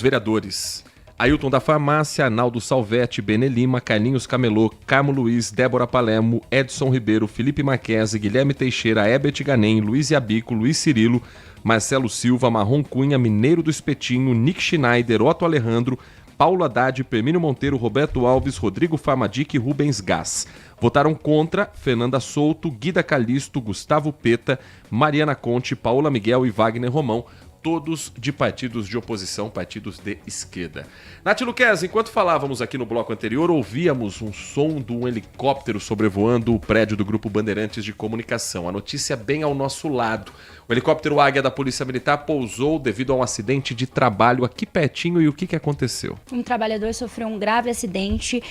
vereadores Ailton da Farmácia, Arnaldo Salvetti, Benê Lima, Carlinhos Camelô, Carmo Luiz, Débora Palermo, Edson Ribeiro, Felipe Marquese, Guilherme Teixeira, Herbert Ganem, Luiz Iabico, Luiz Cirilo, Marcelo Silva, Marrom Cunha, Mineiro do Espetinho, Nick Schneider, Otto Alejandro, Paulo Haddad, Permínio Monteiro, Roberto Alves, Rodrigo Farmadic e Rubens Gás. Votaram contra Fernanda Souto, Guida Calisto, Gustavo Peta, Mariana Conte, Paola Miguel e Wagner Romão, todos de partidos de oposição, partidos de esquerda. Nath Luquez, enquanto falávamos aqui no bloco anterior, ouvíamos um som de um helicóptero sobrevoando o prédio do Grupo Bandeirantes de Comunicação. A notícia bem ao nosso lado. O helicóptero Águia da Polícia Militar pousou devido a um acidente de trabalho aqui pertinho. E o que aconteceu? Um trabalhador sofreu um grave acidente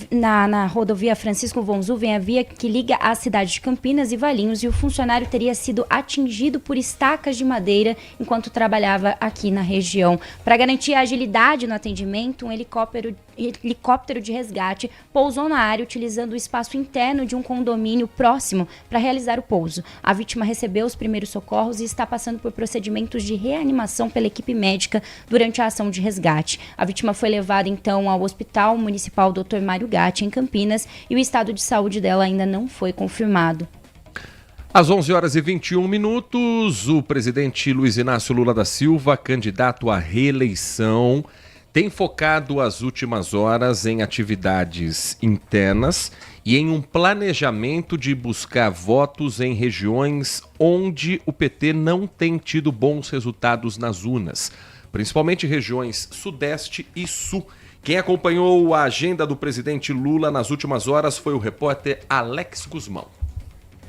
na rodovia Francisco von Zuven, a via que liga a cidade de Campinas e Valinhos, e o funcionário teria sido atingido por estacas de madeira enquanto trabalhava aqui na região. Para garantir a agilidade no atendimento, um helicóptero de resgate pousou na área utilizando o espaço interno de um condomínio próximo para realizar o pouso. A vítima recebeu os primeiros socorros e está passando por procedimentos de reanimação pela equipe médica durante a ação de resgate. A vítima foi levada então ao Hospital Municipal Dr. Mário Gatti, em Campinas, e o estado de saúde dela ainda não foi confirmado. Às 11h21, o presidente Luiz Inácio Lula da Silva, candidato à reeleição, tem focado as últimas horas em atividades internas e em um planejamento de buscar votos em regiões onde o PT não tem tido bons resultados nas urnas, principalmente regiões Sudeste e Sul. Quem acompanhou a agenda do presidente Lula nas últimas horas foi o repórter Alex Guzmão.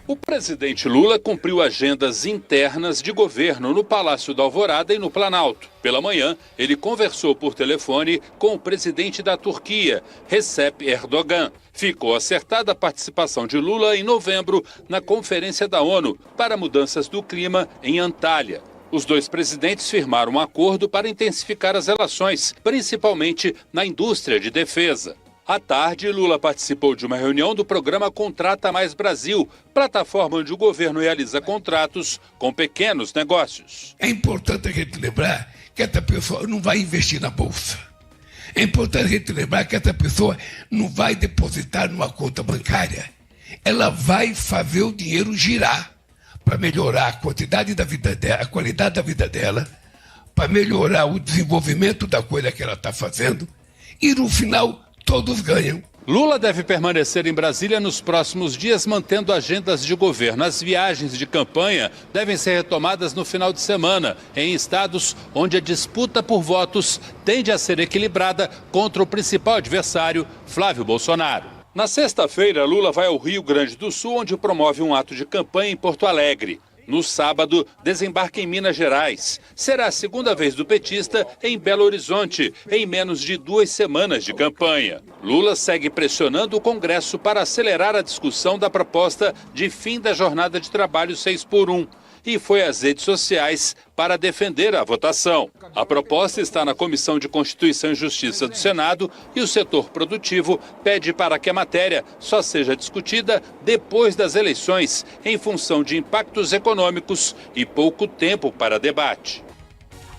O presidente Lula cumpriu agendas internas de governo no Palácio da Alvorada e no Planalto. Pela manhã, ele conversou por telefone com o presidente da Turquia, Recep Erdogan. Ficou acertada a participação de Lula em novembro na Conferência da ONU para Mudanças do Clima em Antália. Os dois presidentes firmaram um acordo para intensificar as relações, principalmente na indústria de defesa. À tarde, Lula participou de uma reunião do programa Contrata Mais Brasil, plataforma onde o governo realiza contratos com pequenos negócios. É importante a gente lembrar que essa pessoa não vai investir na bolsa. É importante a gente lembrar que essa pessoa não vai depositar numa conta bancária. Ela vai fazer o dinheiro girar para melhorar a quantidade da vida dela, a qualidade da vida dela, para melhorar o desenvolvimento da coisa que ela está fazendo e no final todos ganham. Lula deve permanecer em Brasília nos próximos dias, mantendo agendas de governo. As viagens de campanha devem ser retomadas no final de semana, em estados onde a disputa por votos tende a ser equilibrada contra o principal adversário, Flávio Bolsonaro. Na sexta-feira, Lula vai ao Rio Grande do Sul, onde promove um ato de campanha em Porto Alegre. No sábado, desembarca em Minas Gerais. Será a segunda vez do petista em Belo Horizonte, em menos de 2 semanas de campanha. Lula segue pressionando o Congresso para acelerar a discussão da proposta de fim da jornada de trabalho 6x1 e foi às redes sociais para defender a votação. A proposta está na Comissão de Constituição e Justiça do Senado e o setor produtivo pede para que a matéria só seja discutida depois das eleições, em função de impactos econômicos e pouco tempo para debate.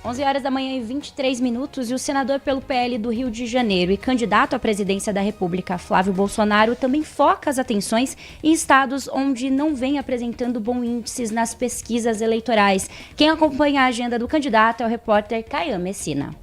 11h23 e o senador pelo PL do Rio de Janeiro e candidato à presidência da República, Flávio Bolsonaro, também foca as atenções em estados onde não vem apresentando bons índices nas pesquisas eleitorais. Quem acompanha a agenda do candidato é o repórter Caian Messina.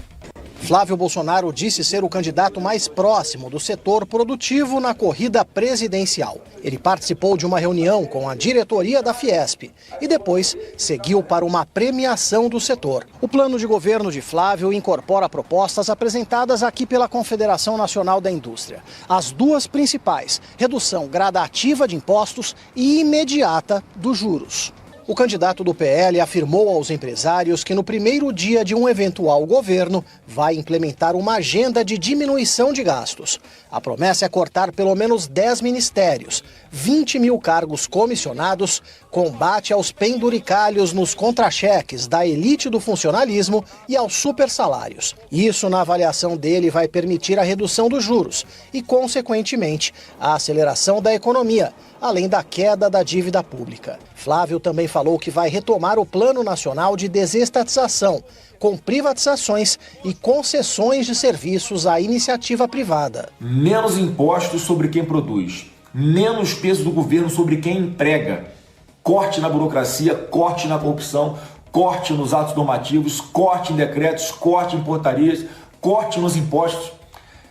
Flávio Bolsonaro disse ser o candidato mais próximo do setor produtivo na corrida presidencial. Ele participou de uma reunião com a diretoria da Fiesp e depois seguiu para uma premiação do setor. O plano de governo de Flávio incorpora propostas apresentadas aqui pela Confederação Nacional da Indústria. As duas principais: redução gradativa de impostos e imediata dos juros. O candidato do PL afirmou aos empresários que no primeiro dia de um eventual governo vai implementar uma agenda de diminuição de gastos. A promessa é cortar pelo menos 10 ministérios, 20 mil cargos comissionados, combate aos penduricalhos nos contra-cheques da elite do funcionalismo e aos supersalários. Isso, na avaliação dele, vai permitir a redução dos juros e, consequentemente, a aceleração da economia, além da queda da dívida pública. Flávio também falou que vai retomar o Plano Nacional de Desestatização, com privatizações e concessões de serviços à iniciativa privada. Menos impostos sobre quem produz, menos peso do governo sobre quem emprega, corte na burocracia, corte na corrupção, corte nos atos normativos, corte em decretos, corte em portarias, corte nos impostos.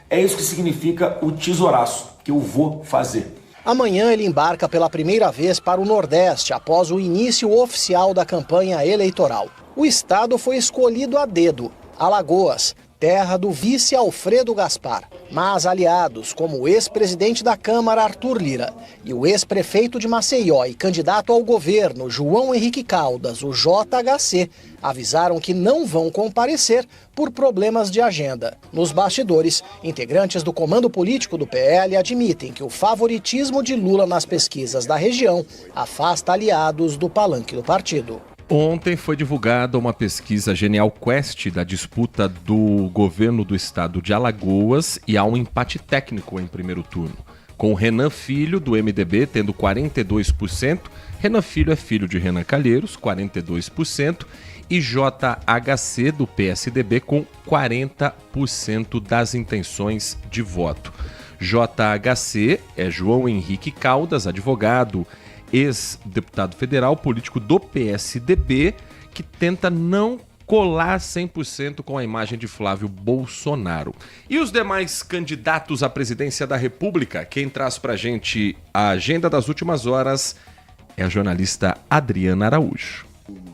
É isso que significa o tesouraço que eu vou fazer. Amanhã ele embarca pela primeira vez para o Nordeste, após o início oficial da campanha eleitoral. O estado foi escolhido a dedo, Alagoas, terra do vice Alfredo Gaspar. Mas aliados, como o ex-presidente da Câmara, Arthur Lira, e o ex-prefeito de Maceió e candidato ao governo, João Henrique Caldas, o JHC, avisaram que não vão comparecer por problemas de agenda. Nos bastidores, integrantes do comando político do PL admitem que o favoritismo de Lula nas pesquisas da região afasta aliados do palanque do partido. Ontem foi divulgada uma pesquisa Genial Quest da disputa do governo do estado de Alagoas e há um empate técnico em primeiro turno, com Renan Filho, do MDB, tendo 42%, Renan Filho é filho de Renan Calheiros, 42%, e JHC, do PSDB, com 40% das intenções de voto. JHC é João Henrique Caldas, advogado, ex-deputado federal, político do PSDB, que tenta não colar 100% com a imagem de Flávio Bolsonaro. E os demais candidatos à presidência da República? Quem traz pra gente a agenda das últimas horas é a jornalista Adriana Araújo.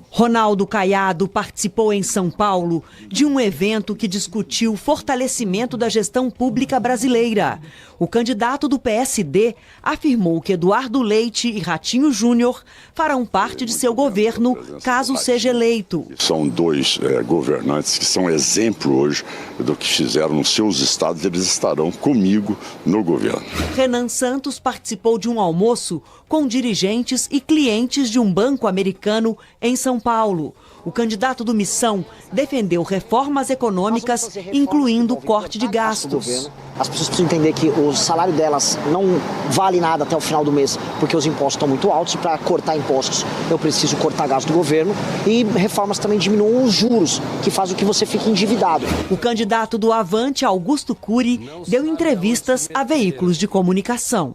Ronaldo Caiado participou em São Paulo de um evento que discutiu o fortalecimento da gestão pública brasileira. O candidato do PSD afirmou que Eduardo Leite e Ratinho Júnior farão parte de seu governo caso seja eleito. São dois governantes que são exemplo hoje do que fizeram nos seus estados, eles estarão comigo no governo. Renan Santos participou de um almoço com dirigentes e clientes de um banco americano em São Paulo. O candidato do Missão defendeu reformas econômicas, incluindo corte de gastos. As pessoas precisam entender que o salário delas não vale nada até o final do mês, porque os impostos estão muito altos e para cortar impostos eu preciso cortar gastos do governo e reformas também diminuam os juros, que faz com que você fique endividado. O candidato do Avante, Augusto Cury, deu entrevistas a veículos de comunicação.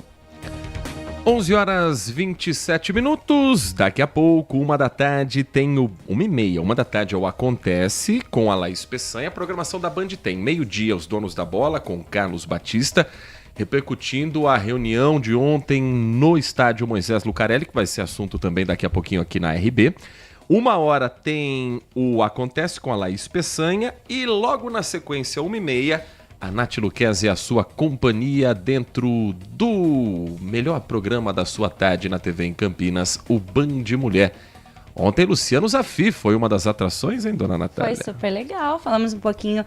11h27. Daqui a pouco, 1h tem o 1h30. 1h é o Acontece com a Laís Peçanha. A programação da Band tem 12h, os donos da bola, com Carlos Batista, repercutindo a reunião de ontem no estádio Moisés Lucarelli, que vai ser assunto também daqui a pouquinho aqui na RB. 1h tem o Acontece com a Laís Peçanha e logo na sequência, 1h30, a Nath Luquezzi e a sua companhia dentro do melhor programa da sua tarde na TV em Campinas, o Band Mulher. Ontem, Luciano Zafi foi uma das atrações, hein, dona Natália? Foi super legal. Falamos um pouquinho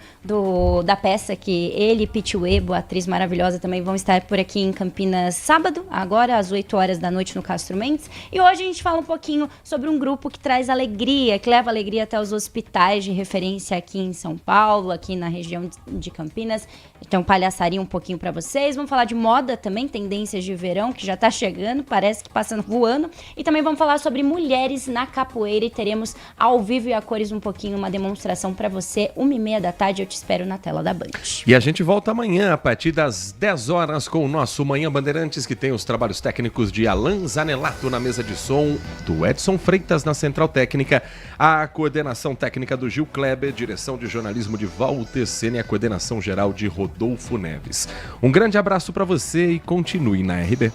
da peça que ele e Pete Webo, a atriz maravilhosa, também vão estar por aqui em Campinas sábado, agora às 8h da noite no Castro Mendes. E hoje a gente fala um pouquinho sobre um grupo que traz alegria, que leva alegria até os hospitais de referência aqui em São Paulo, aqui na região de Campinas. Então, palhaçaria um pouquinho para vocês. Vamos falar de moda também, tendências de verão, que já tá chegando, parece que passando voando. E também vamos falar sobre mulheres na capoeira e teremos ao vivo e a cores um pouquinho uma demonstração para você, 1h30 eu te espero na tela da Band. E a gente volta amanhã a partir das 10h com o nosso Manhã Bandeirantes, que tem os trabalhos técnicos de Alan Zanelato na mesa de som, do Edson Freitas na central técnica, a coordenação técnica do Gil Kleber, direção de jornalismo de Walter Sene e a coordenação geral de Rodolfo Neves. Um grande abraço para você e continue na RB.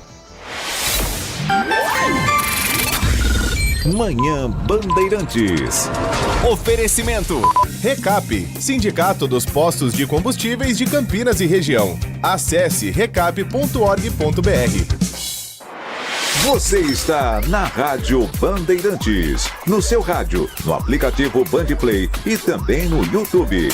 Manhã Bandeirantes. Oferecimento. Recap, Sindicato dos Postos de Combustíveis de Campinas e Região. Acesse recap.org.br. Você está na Rádio Bandeirantes. No seu rádio, no aplicativo Bandplay e também no YouTube.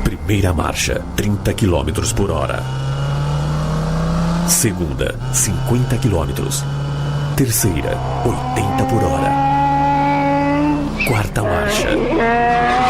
Primeira marcha, 30 km por hora. Segunda, 50 km. Terceira, 80 por hora. Quarta marcha.